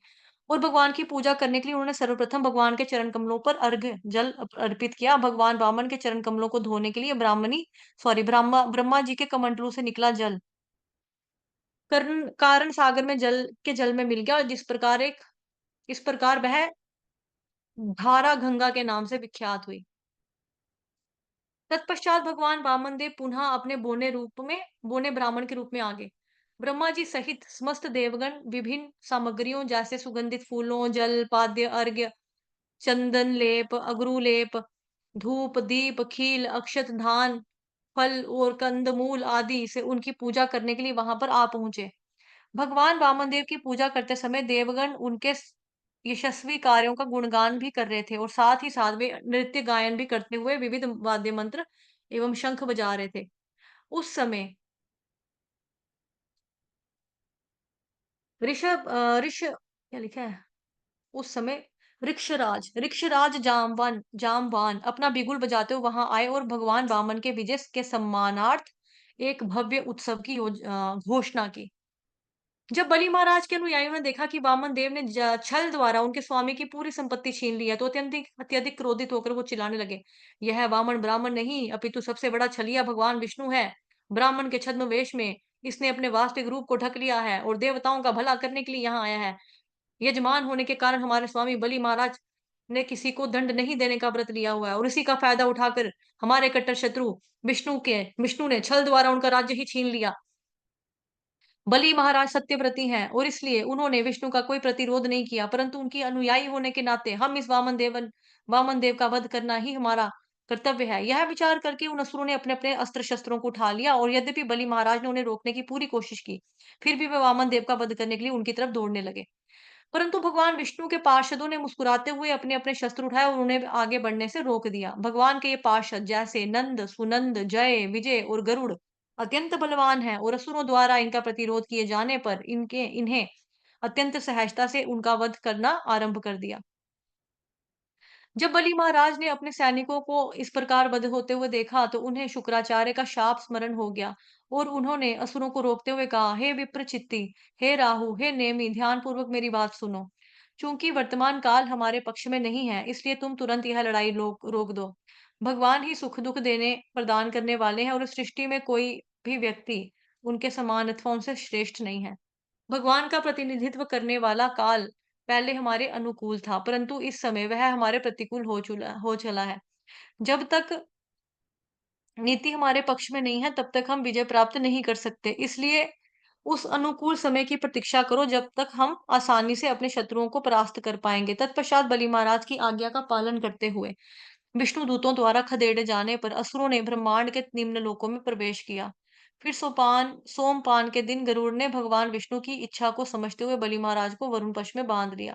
और भगवान की पूजा करने के लिए उन्होंने सर्वप्रथम भगवान के चरण कमलों पर अर्घ्य जल अर्पित किया। भगवान वामन के चरण कमलों को धोने के लिए ब्रह्मा जी के कमंडलू से निकला जल कारण सागर में जल में मिल गया और इस प्रकार वह धारा गंगा के नाम से विख्यात हुई। तत्पश्चात भगवान वामन देव पुनः अपने बोने ब्राह्मण के रूप में आ गए। ब्रह्मा जी सहित समस्त देवगण विभिन्न सामग्रियों जैसे सुगंधित फूलों, जल, पाद्य, अर्घ्य, चंदन लेप, अगरू लेप, धूप, दीप, खील, अक्षत, धान, फल और कंदमूल आदि से उनकी पूजा करने के लिए वहां पर आ पहुंचे। भगवान वामनदेव की पूजा करते समय देवगण उनके यशस्वी कार्यों का गुणगान भी कर रहे थे और साथ ही साथ वे नृत्य गायन भी करते हुए विविध वाद्य मंत्र एवं शंख बजा रहे थे। उस समय ऋष क्या लिखा है? उस समय ऋक्षराज जामवान अपना बिगुल बजाते हुए वहां आए और भगवान वामन के विजय के सम्मानार्थ एक भव्य उत्सव की घोषणा की। जब बलि महाराज के अनुयायियों ने देखा कि वामन देव ने छल द्वारा उनके स्वामी की पूरी संपत्ति छीन ली है, तो अत्यंत अत्यधिक क्रोधित होकर वो चिल्लाने लगे, यह वामन ब्राह्मण नहीं अपितु सबसे बड़ा छलिया भगवान विष्णु है। ब्राह्मण के छद्म वेश में इसने अपने वास्तविक रूप को ढक लिया है और देवताओं का भला करने के लिए यहाँ आया है। यजमान होने के कारण हमारे स्वामी बलि महाराज ने किसी को दंड नहीं देने का व्रत लिया हुआ है और इसी का फायदा उठाकर हमारे कट्टर शत्रु विष्णु ने छल द्वारा उनका राज्य ही छीन लिया। बलि महाराज सत्यव्रती हैं और इसलिए उन्होंने विष्णु का कोई प्रतिरोध नहीं किया, परंतु उनकी अनुयायी होने के नाते हम इस वामन देव का वध करना ही हमारा कर्तव्य है। यह विचार करके उन असुरों ने अपने अपने अस्त्र शस्त्रों को उठा लिया और यद्यपि बलि महाराज ने उन्हें रोकने की पूरी कोशिश की, फिर भी वे वामन देव का वध करने के लिए उनकी तरफ दौड़ने लगे। परंतु भगवान विष्णु के पार्षदों ने मुस्कुराते हुए अपने अपने शस्त्र उठाए और उन्हें आगे बढ़ने से रोक दिया। भगवान के ये पार्षद जैसे नंद, सुनंद, जय, विजय और गरुड़ अत्यंत बलवान हैं और असुरों द्वारा इनका प्रतिरोध किए जाने पर इनके इन्हें अत्यंत सहजता से उनका वध करना आरंभ कर दिया। जब बलि महाराज ने अपने सैनिकों को इस प्रकार वध होते हुए देखा तो उन्हें शुक्राचार्य का शाप स्मरण हो गया और उन्होंने असुरों को रोकते हुए कहा, हे विप्रचित्ति, हे राहु, हे नेमि, ध्यान पूर्वक मेरी बात सुनो। चूंकि वर्तमान काल हमारे पक्ष में नहीं है, इसलिए तुम तुरंत यह लड़ाई रोक दो। भगवान ही सुख दुख देने प्रदान करने वाले हैं और इस सृष्टि में कोई भी व्यक्ति उनके समान अथवा उनसे श्रेष्ठ नहीं है। भगवान का प्रतिनिधित्व करने वाला काल पहले हमारे अनुकूल था, परंतु इस समय वह हमारे प्रतिकूल हो चला है। जब तक नीति हमारे पक्ष में नहीं है, तब तक हम विजय प्राप्त नहीं कर सकते। इसलिए उस अनुकूल समय की प्रतीक्षा करो, जब तक हम आसानी से अपने शत्रुओं को परास्त कर पाएंगे। तत्पश्चात बलि महाराज की आज्ञा का पालन करते हुए विष्णु दूतों द्वारा खदेड़े जाने पर असुरों ने ब्रह्मांड के निम्न लोकों में प्रवेश किया। फिर सोमपान के दिन गरुड़ ने भगवान विष्णु की इच्छा को समझते हुए बलि महाराज को वरुण पक्ष में बांध लिया।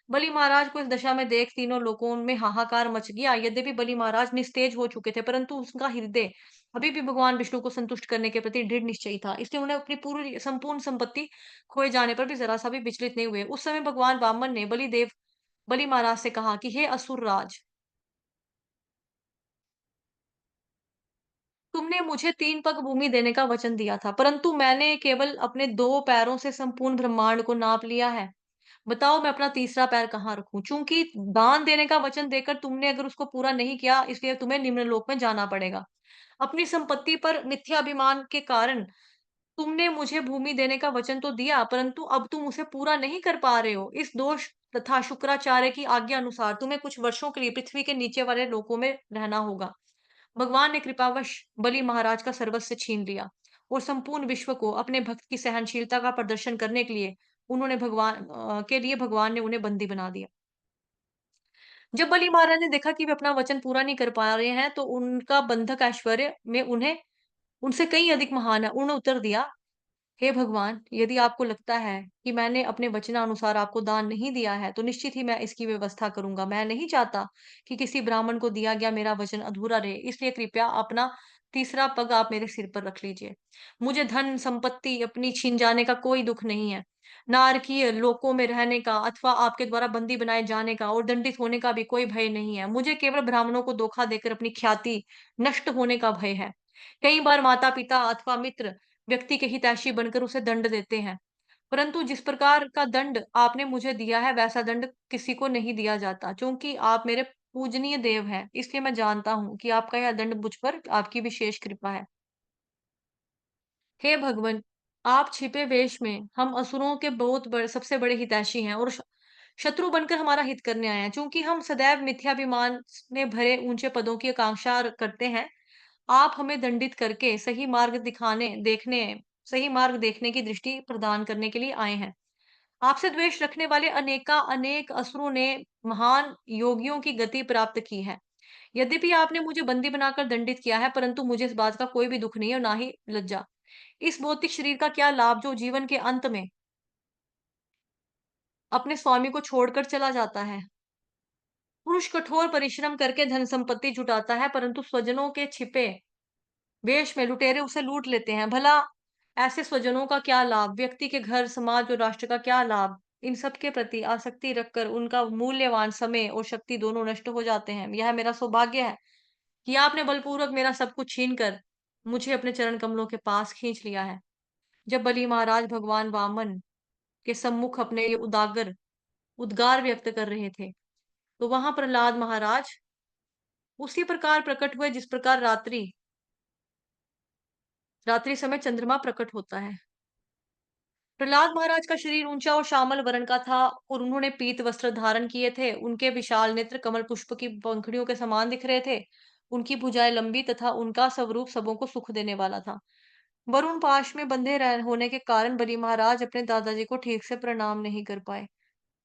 बलि महाराज को इस दशा में देख तीनों लोकों में हाहाकार मच गया। यद्यपि बलि महाराज निस्तेज हो चुके थे, परंतु उसका हृदय अभी भी भगवान विष्णु को संतुष्ट करने के प्रति दृढ़ निश्चयी था। इसलिए उन्हें अपनी पूरी संपूर्ण संपत्ति खोए जाने पर भी जरा सा भी विचलित नहीं हुए। उस समय भगवान वामन ने बलि महाराज से कहा कि हे असुर राज, तुमने मुझे 3 पग भूमि देने का वचन दिया था, परंतु मैंने केवल अपने 2 पैरों से संपूर्ण ब्रह्मांड को नाप लिया है। बताओ मैं अपना तीसरा पैर कहाँ रखूँ? चूँकि दान देने का वचन देकर तुमने अगर उसको पूरा नहीं किया, इसलिए तुम्हें निम्नलोक में जाना पड़ेगा। अपनी संपत्ति पर मिथ्याभिमान के कारण तुमने मुझे भूमि देने का वचन तो दिया, परंतु अब तुम उसे पूरा नहीं कर पा रहे हो। इस दोष तथा शुक्राचार्य की आज्ञा अनुसार तुम्हें कुछ वर्षों के लिए पृथ्वी के नीचे वाले लोकों में रहना होगा। भगवान ने कृपावश बलि महाराज का सर्वस्व छीन लिया और संपूर्ण विश्व को अपने भक्त की सहनशीलता का प्रदर्शन करने के लिए भगवान ने उन्हें बंदी बना दिया। जब बलि महाराज ने देखा कि वे अपना वचन पूरा नहीं कर पा रहे हैं, तो उनका बंधक ऐश्वर्य में उन्हें उनसे कहीं अधिक महान है। उन्होंने उत्तर दिया, हे भगवान, यदि आपको लगता है कि मैंने अपने वचनानुसार आपको दान नहीं दिया है, तो निश्चित ही मैं इसकी व्यवस्था करूँगा। मैं नहीं चाहता कि किसी ब्राह्मण को दिया गया मेरा वचन अधूरा रहे, इसलिए कृपया अपना तीसरा पग आप मेरे सिर पर रख लीजिए। मुझे धन, संपत्ति अपनी छीन जाने का कोई दुःख नहीं है। नारकीय लोकों में रहने का अथवा आपके द्वारा बंदी बनाए जाने का और दंडित होने का भी कोई भय नहीं है। मुझे केवल ब्राह्मणों को धोखा देकर अपनी ख्याति नष्ट होने का भय है। कई बार माता-पिता अथवा मित्र व्यक्ति के हितैषी बनकर उसे दंड देते हैं। परंतु जिस प्रकार का दंड आपने मुझे दिया है, वैसा दंड किसी को नहीं दिया जाता। चूँकि आप मेरे पूजनीय देव हैं, इसलिए मैं जानता हूँ कि आपका यह दंड मुझ पर आपकी विशेष कृपा है। हे भगवन, आप छिपे वेश में हम असुरों के बहुत बड़े सबसे बड़े हितैषी हैं और शत्रु बनकर हमारा हित करने आए हैं। चूँकि हम सदैव मिथ्याभिमान में भरे ऊँचे पदों की आकांक्षा करते हैं, आप हमें दंडित करके सही मार्ग दिखाने देखने सही मार्ग देखने की दृष्टि प्रदान करने के लिए आए हैं। आपसे द्वेष रखने वाले अनेक असुरों ने महान योगियों की गति प्राप्त की है। यद्यपि आपने मुझे बंदी बनाकर दंडित किया है, परंतु मुझे इस बात का कोई भी दुःख नहीं है और ना ही लज्जा। इस भौतिक शरीर का क्या लाभ जो जीवन के अंत में अपने स्वामी को छोड़कर चला जाता है। पुरुष कठोर परिश्रम करके धन संपत्ति जुटाता है, परंतु स्वजनों के छिपे वेश में लुटेरे उसे लूट लेते हैं। भला ऐसे स्वजनों का क्या लाभ? व्यक्ति के घर, समाज और राष्ट्र का क्या लाभ? इन सब के प्रति आसक्ति रखकर उनका मूल्यवान समय और शक्ति दोनों नष्ट हो जाते हैं। यह मेरा सौभाग्य है कि आपने बलपूर्वक मेरा सब कुछ छीन कर मुझे अपने चरण कमलों के पास खींच लिया है। जब बलि महाराज भगवान वामन के सम्मुख अपने ये उद्गार व्यक्त कर रहे थे, तो वहां प्रहलाद महाराज उसी प्रकार प्रकट हुए जिस प्रकार रात्रि समय चंद्रमा प्रकट होता है। प्रहलाद महाराज का शरीर ऊंचा और श्यामल वर्ण का था और उन्होंने पीत वस्त्र धारण किए थे। उनके विशाल नेत्र कमल पुष्प की पंखुड़ियों के समान दिख रहे थे। उनकी भुजाएं लंबी तथा उनका स्वरूप सबों को सुख देने वाला था। वरुण पाश में बंधे रह होने के कारण बलि महाराज अपने दादाजी को ठीक से प्रणाम नहीं कर पाए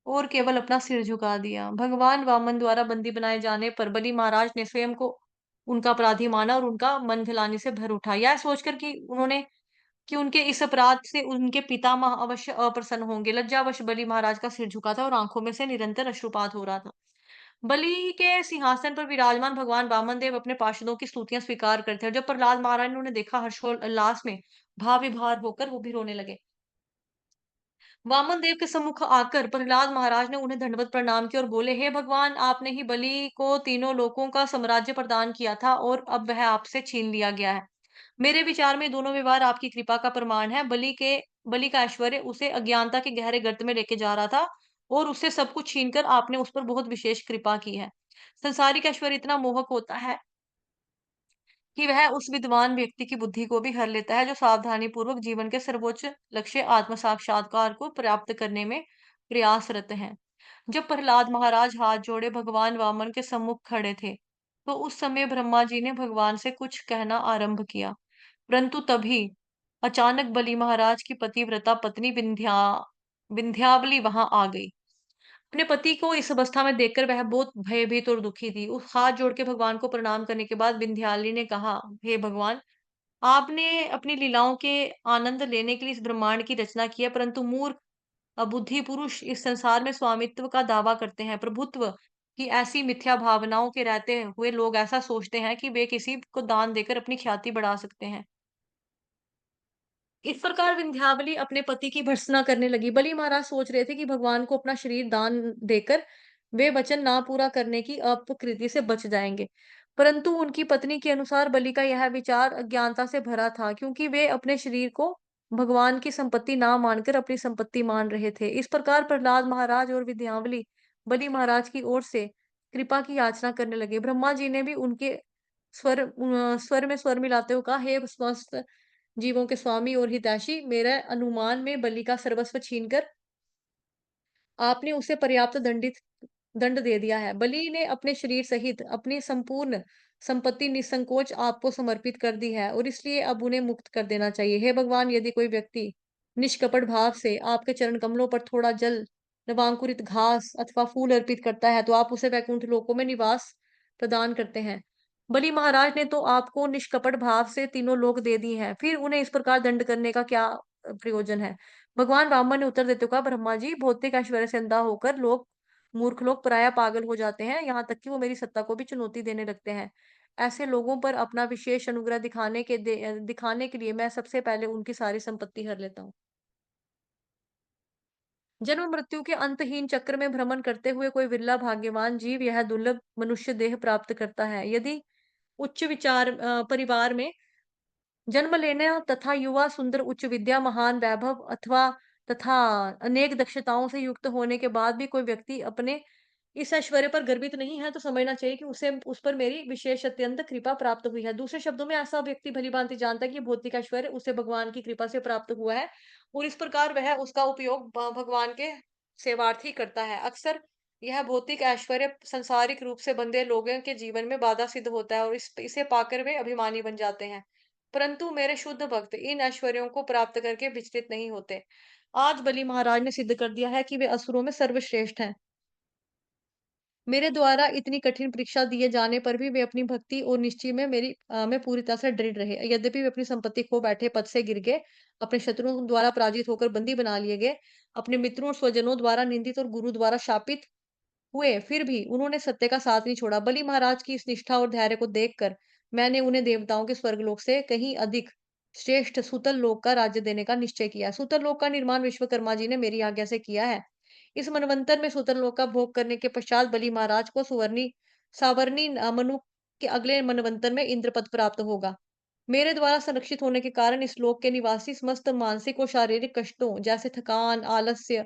और केवल अपना सिर झुका दिया। भगवान वामन द्वारा बंदी बनाए जाने पर बलि महाराज ने स्वयं को उनका अपराधी माना और उनका मन घिलानी से भर उठा। यह सोचकर कि उनके इस अपराध से उनके पितामह अवश्य अप्रसन्न होंगे। लज्जावश बलि महाराज का सिर झुका था और आंखों में से निरंतर अश्रुपात हो रहा था। बलि के सिंहासन पर विराजमान भगवान वामन देव अपने पार्षदों की स्तुतियां स्वीकार करते हैं। जब प्रहलाद महाराज ने उन्हें देखा, हर्षोल्लास में भाव विभार होकर वो भी रोने लगे। वामन देव के सम्मुख आकर प्रहलाद महाराज ने उन्हें दंडवत प्रणाम किया और बोले, हे भगवान, आपने ही बलि को तीनों लोकों का साम्राज्य प्रदान किया था और अब वह आपसे छीन लिया गया है। मेरे विचार में दोनों व्यवहार आपकी कृपा का प्रमाण है। बलि का ऐश्वर्य उसे अज्ञानता के गहरे गर्त में लेके जा रहा था और उससे सब कुछ छीनकर आपने उस पर बहुत विशेष कृपा की है। संसारिक ऐश्वर्य इतना मोहक होता है कि वह उस विद्वान व्यक्ति की बुद्धि को भी हर लेता है जो सावधानी पूर्वक जीवन के सर्वोच्च लक्ष्य आत्म साक्षात्कार को प्राप्त करने में प्रयासरत हैं। जब प्रहलाद महाराज हाथ जोड़े भगवान वामन के सम्मुख खड़े थे, तो उस समय ब्रह्मा जी ने भगवान से कुछ कहना आरंभ किया। परंतु तभी अचानक बलि महाराज की पतिव्रता पत्नी विंध्यावली वहां आ गई। अपने पति को इस अवस्था में देखकर वह बहुत भयभीत और दुखी थी। उस हाथ जोड़ के भगवान को प्रणाम करने के बाद विंध्यावली ने कहा, हे भगवान, आपने अपनी लीलाओं के आनंद लेने के लिए इस ब्रह्मांड की रचना की है, परंतु मूर्ख अबुद्धि पुरुष इस संसार में स्वामित्व का दावा करते हैं। प्रभुत्व की ऐसी मिथ्या भावनाओं के रहते हुए लोग ऐसा सोचते हैं कि वे किसी को दान देकर अपनी ख्याति बढ़ा सकते हैं। इस प्रकार विंध्यावली अपने पति की भर्त्सना करने लगी। बलि महाराज सोच रहे थे कि भगवान को अपना शरीर दान देकर वे वचन ना पूरा करने की अपकृति से बच जाएंगे। परंतु उनकी पत्नी के अनुसार बलि का यह विचार अज्ञानता से भरा था, क्योंकि वे अपने शरीर को भगवान की संपत्ति ना मानकर अपनी संपत्ति मान रहे थे। इस प्रकार प्रहलाद महाराज और विंध्यावली बलि महाराज की ओर से कृपा की याचना करने लगे। ब्रह्मा जी ने भी उनके स्वर में स्वर मिलाते हुए कहा, हे स्वस्थ जीवों के स्वामी और हितैषी, मेरे अनुमान में बलि का सर्वस्व छीनकर आपने उसे पर्याप्त दंड दे दिया है। बलि ने अपने शरीर सहित अपनी संपूर्ण संपत्ति निसंकोच आपको समर्पित कर दी है और इसलिए अब उन्हें मुक्त कर देना चाहिए। हे भगवान, यदि कोई व्यक्ति निष्कपट भाव से आपके चरण कमलों पर थोड़ा जल, नवांकुरित घास अथवा फूल अर्पित करता है, तो आप उसे वैकुंठ लोकों में निवास प्रदान करते हैं। बलि महाराज ने तो आपको निष्कपट भाव से तीनों लोक दे दी हैं, फिर उन्हें इस प्रकार दंड करने का क्या प्रयोजन है? भगवान वामन ने उत्तर देते हुए कहा, ब्रह्मा जी, भौतिक ऐश्वर्य से अंधा होकर मूर्ख लोग प्रायः पागल हो जाते हैं, यहाँ तक कि वो मेरी सत्ता को भी चुनौती देने लगते हैं। ऐसे लोगों पर अपना विशेष अनुग्रह दिखाने के लिए मैं सबसे पहले उनकी सारी संपत्ति हर लेता हूँ। जन्म मृत्यु के अंतहीन चक्र में भ्रमण करते हुए कोई विरला भाग्यवान जीव यह दुर्लभ मनुष्य देह प्राप्त करता है। यदि उच्च परिवार में जन्म लेने तथा युवा सुंदर उच्च विद्या महान वैभव अथवा तथा अनेक दक्षताओं से युक्त होने के बाद भी कोई व्यक्ति अपने इस ऐश्वर्य पर गर्वित नहीं है, तो समझना चाहिए कि उसे उस पर मेरी विशेष अत्यंत कृपा प्राप्त हुई है। दूसरे शब्दों में ऐसा व्यक्ति भलीभांति जानता है कि भौतिक ऐश्वर्य उसे भगवान की कृपा से प्राप्त हुआ है और इस प्रकार वह उसका उपयोग भगवान के सेवार्थ ही करता है। अक्सर यह भौतिक ऐश्वर्य सांसारिक रूप से बंधे लोगों के जीवन में बाधा सिद्ध होता है और इसे पाकर वे अभिमानी बन जाते हैं। परंतु मेरे शुद्ध भक्त इन ऐश्वर्यों को प्राप्त करके विचलित नहीं होते। आज बलि महाराज ने सिद्ध कर दिया है कि वे असुरों में सर्वश्रेष्ठ हैं। मेरे द्वारा इतनी कठिन परीक्षा दिए जाने पर भी वे अपनी भक्ति और निश्चय में में पूरी तरह से दृढ़ रहे। यद्यपि वे अपनी संपत्ति खो बैठे, पद से गिर गए, अपने शत्रुओं द्वारा पराजित होकर बंदी बना लिए गए, अपने मित्रों और स्वजनों द्वारा निंदित और गुरु द्वारा शापित हुए, फिर भी उन्होंने सत्य का साथ नहीं छोड़ा। बलि महाराज की इस निष्ठा और धैर्य को देखकर मैंने उन्हें देवताओं के स्वर्गलोक से कहीं अधिक श्रेष्ठ सूतल लोक का राज्य देने का निश्चय किया है। सूतल लोक का निर्माण विश्वकर्मा जी ने मेरी आज्ञा से किया है। इस मनवंतर में सूतल लोक का भोग करने के पश्चात बलि महाराज को सावर्णी मनु के अगले मनवंतर में इंद्र पद प्राप्त होगा। मेरे द्वारा संरक्षित होने के कारण इस लोक के निवासी समस्त मानसिक और शारीरिक कष्टों जैसे थकान, आलस्य,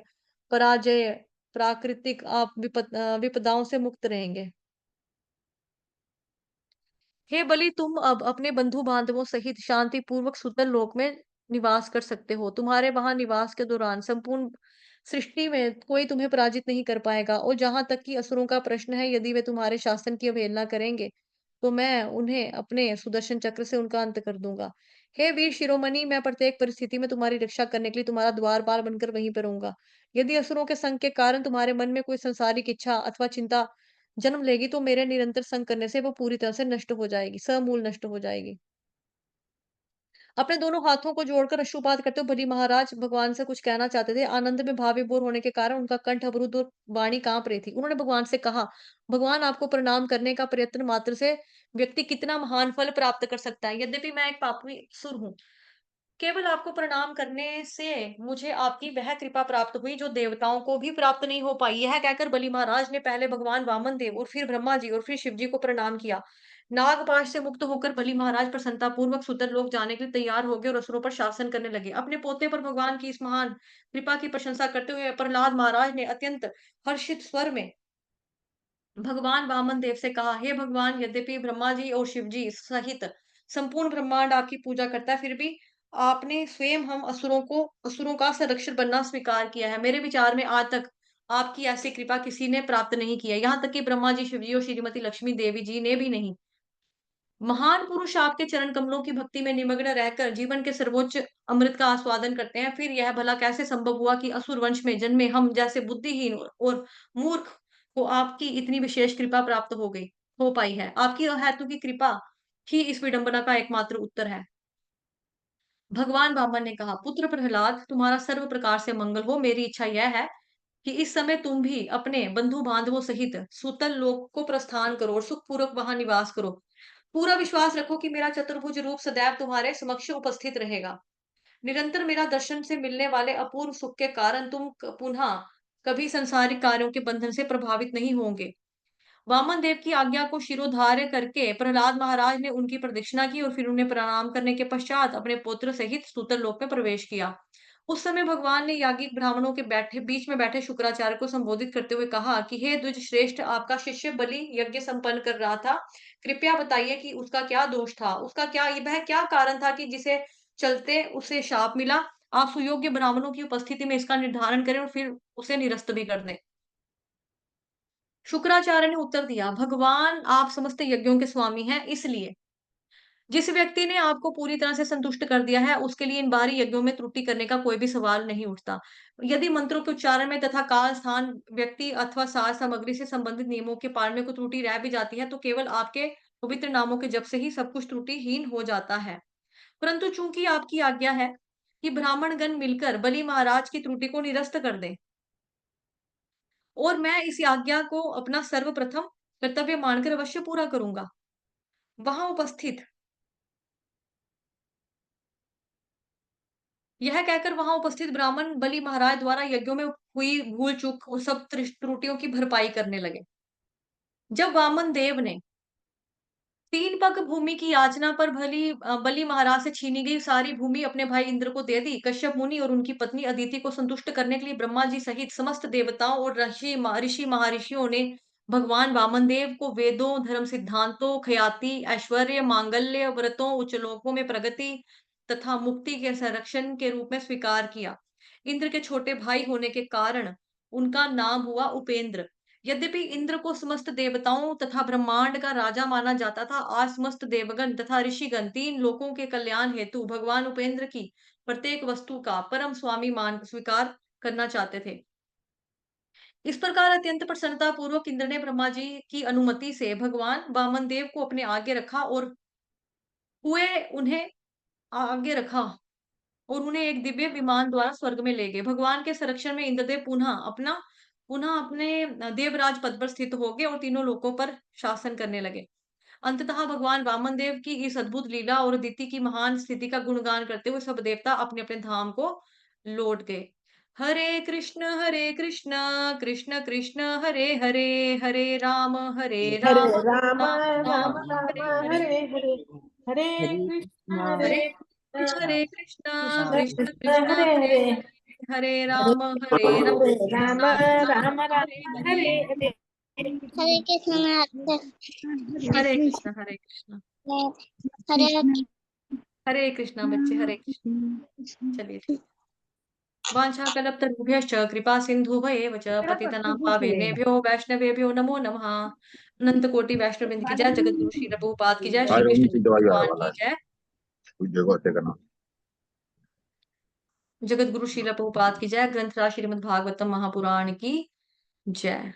पराजय, प्राकृतिक विपदाओं से मुक्त रहेंगे। हे बलि, तुम अब अपने बंधु-बांधवों सहित शांतिपूर्वक सुतल लोक में निवास कर सकते हो। तुम्हारे वहाँ निवास के दौरान संपूर्ण सृष्टि में कोई तुम्हें पराजित नहीं कर पाएगा और जहाँ तक कि असुरों का प्रश्न है, यदि वे तुम्हारे शासन की अवहेलना करेंगे, तो मैं उन्हें अपने सुदर्शन चक्र से उनका अंत कर दूँगा। हे वीर शिरोमणि, मैं प्रत्येक परिस्थिति में तुम्हारी रक्षा करने के लिए तुम्हारा द्वारपाल बनकर वहीं पर रहूँगा। यदि असुरों के संग के कारण तुम्हारे मन में कोई सांसारिक इच्छा अथवा चिंता जन्म लेगी तो मेरे निरंतर संग करने से वो पूरी तरह से नष्ट हो जाएगी, समूल नष्ट हो जाएगी। अपने दोनों हाथों को जोड़कर अश्रुपात करते हुए बलि महाराज भगवान से कुछ कहना चाहते थे। आनंद में भाव विभोर होने के कारण उनका कंठ अवरुद्ध और वाणी काँप रही थी। उन्होंने भगवान से कहा, भगवान, आपको प्रणाम करने का प्रयत्न मात्र से व्यक्ति कितना महान फल प्राप्त कर सकता है। यद्यपि मैं एक पापी असुर हूँ, केवल आपको प्रणाम करने से मुझे आपकी वह कृपा प्राप्त हुई जो देवताओं को भी प्राप्त नहीं हो पाई। यह कहकर बलि महाराज ने पहले भगवान वामन देव और फिर ब्रह्मा जी और फिर शिव जी को प्रणाम किया। नागपाश से मुक्त होकर बलि महाराज प्रसन्नतापूर्वक सुतर लोक जाने के लिए तैयार हो गए और असुरों पर शासन करने लगे। अपने पोते पर भगवान की इस महान कृपा की प्रशंसा करते हुए प्रहलाद महाराज ने अत्यंत हर्षित स्वर में भगवान वामन देव से कहा, हे भगवान, यद्यपि ब्रह्मा जी और शिव जी सहित संपूर्ण ब्रह्मांड आपकी पूजा करता है, फिर भी आपने स्वयं हम असुरों का संरक्षक बनना स्वीकार किया है। मेरे विचार में आज तक आपकी ऐसी कृपा किसी ने प्राप्त नहीं किया, यहाँ तक कि ब्रह्मा जी, शिव जी और श्रीमती लक्ष्मी देवी जी ने भी नहीं। महान पुरुष आपके चरण कमलों की भक्ति में निमग्न रहकर जीवन के सर्वोच्च अमृत का आस्वादन करते हैं। फिर यह भला कैसे संभव हुआ कि असुर वंश में जन्मे हम जैसे बुद्धिहीन और मूर्ख को आपकी इतनी विशेष कृपा प्राप्त हो पाई है। आपकी अहेतु की कृपा ही इस विडंबना का एकमात्र उत्तर है। भगवान वामन ने कहा, पुत्र प्रहलाद, तुम्हारा सर्व प्रकार से मंगल हो। मेरी इच्छा यह है कि इस समय तुम भी अपने बंधु बांधवों सहित सूतल लोक को प्रस्थान करो और सुखपूर्वक वहां निवास करो। पूरा विश्वास रखो कि मेरा चतुर्भुज रूप सदैव तुम्हारे समक्ष उपस्थित रहेगा। निरंतर मेरा दर्शन से मिलने वाले अपूर्व सुख के कारण तुम पुनः कभी संसारिक कार्यों के बंधन से प्रभावित नहीं होंगे। वामन देव की आज्ञा को शिरोधार्य करके प्रहलाद महाराज ने उनकी प्रदक्षिणा की और फिर उन्हें प्रणाम करने के पश्चात अपने पुत्र सहित सूतल लोक में प्रवेश किया। उस समय भगवान ने याज्ञिक ब्राह्मणों के बीच में बैठे शुक्राचार्य को संबोधित करते हुए कहा कि हे द्विज श्रेष्ठ, आपका शिष्य बलि यज्ञ संपन्न कर रहा था। कृपया बताइए कि उसका क्या दोष था, उसका क्या वह क्या कारण था कि जिसे चलते उसे शाप मिला। आप सुयोग्य ब्राह्मणों की उपस्थिति में इसका निर्धारण करें और फिर उसे निरस्त भी कर दें। शुक्राचार्य ने उत्तर दिया, भगवान, आप समस्त यज्ञों के स्वामी हैं, इसलिए जिस व्यक्ति ने आपको पूरी तरह से संतुष्ट कर दिया है, उसके लिए इन बाहरी यज्ञों में त्रुटि करने का कोई भी सवाल नहीं उठता। यदि मंत्रों के उच्चारण में तथा काल, स्थान, व्यक्ति अथवा सार सामग्री से संबंधित नियमों के पालन में कोई त्रुटि रह भी जाती है, तो केवल आपके पवित्र नामों के जप से ही सब कुछ त्रुटिहीन हो जाता है। परंतु चूंकि आपकी आज्ञा है कि ब्राह्मणगण मिलकर बलि महाराज की त्रुटि को निरस्त कर दें, और मैं इस आज्ञा को अपना सर्वप्रथम कर्तव्य मानकर अवश्य पूरा करूंगा। वहां उपस्थित यह कहकर वहां उपस्थित ब्राह्मण बलि महाराज द्वारा यज्ञों में हुई भूल चूक और सब त्रुटियों की भरपाई करने लगे। जब वामन देव ने 3 पग भूमि की याचना पर बलि महाराज से छीनी गई सारी भूमि अपने भाई इंद्र को दे दी, कश्यप मुनि और उनकी पत्नी अदिति को संतुष्ट करने के लिए ब्रह्मा जी सहित समस्त देवताओं और ऋषि महर्षियों ने भगवान वामन देव को वेदों, धर्म सिद्धांतों, ख्याति, ऐश्वर्य, मांगल्य, व्रतों, उच्च लोकों में प्रगति तथा मुक्ति के संरक्षण के रूप में स्वीकार किया। इंद्र के छोटे भाई होने के कारण उनका नाम हुआ उपेंद्र। यद्यपि इंद्र को समस्त देवताओं तथा ब्रह्मांड का राजा माना जाता था, आज समस्त देवगण तथा ऋषिगण तीन लोकों के कल्याण हेतु भगवान उपेंद्र की प्रत्येक वस्तु का परम स्वामी मान स्वीकार करना चाहते थे। इस प्रकार अत्यंत प्रसन्नता पूर्वक इंद्र ने ब्रह्मा जी की अनुमति से भगवान वामन देव को अपने आगे रखा और हुए उन्हें आगे रखा और उन्हें एक दिव्य विमान द्वारा स्वर्ग में ले गए। भगवान के संरक्षण में इंद्रदेव पुनः अपने देवराज पद पर स्थित हो गए और तीनों लोकों पर शासन करने लगे। अंततः भगवान वामन देव की इस अद्भुत लीला और अदिति की महान स्थिति का गुणगान करते हुए सब देवता अपने अपने धाम को लौट गए। हरे कृष्ण कृष्ण कृष्ण हरे हरे, हरे हरे राम राम राम राम राम राम हरे हरे। हरे हरे, हरे कृष्ण हरे कृष्ण कृष्ण कृष्ण कृष्ण हरे हरे हरे, हरे, हरे हरे राम हरे राम राम राम राम हरे हरे। हरे हरे। हरे कृष्ण हरे कृष्ण हरे कृष्ण हरे हरे कृष्णा बच्चे, हरे कृष्ण। चलिए ठीक। वाञ्छाकल्पतरुभ्यश्च कृपा सिन्धुभयेव च पतितनां पावनेभ्यो वैष्णवेभ्यो नमो नमः। अनंत कोटि वैष्णव वृंद की जय, जगत गुरु श्री प्रभुपाद की जय, श्री कृष्ण भगवान की जय, जगत गुरु श्रील प्रभुपाद की जय, ग्रंथराज श्रीमद् भागवतम महापुराण की जय।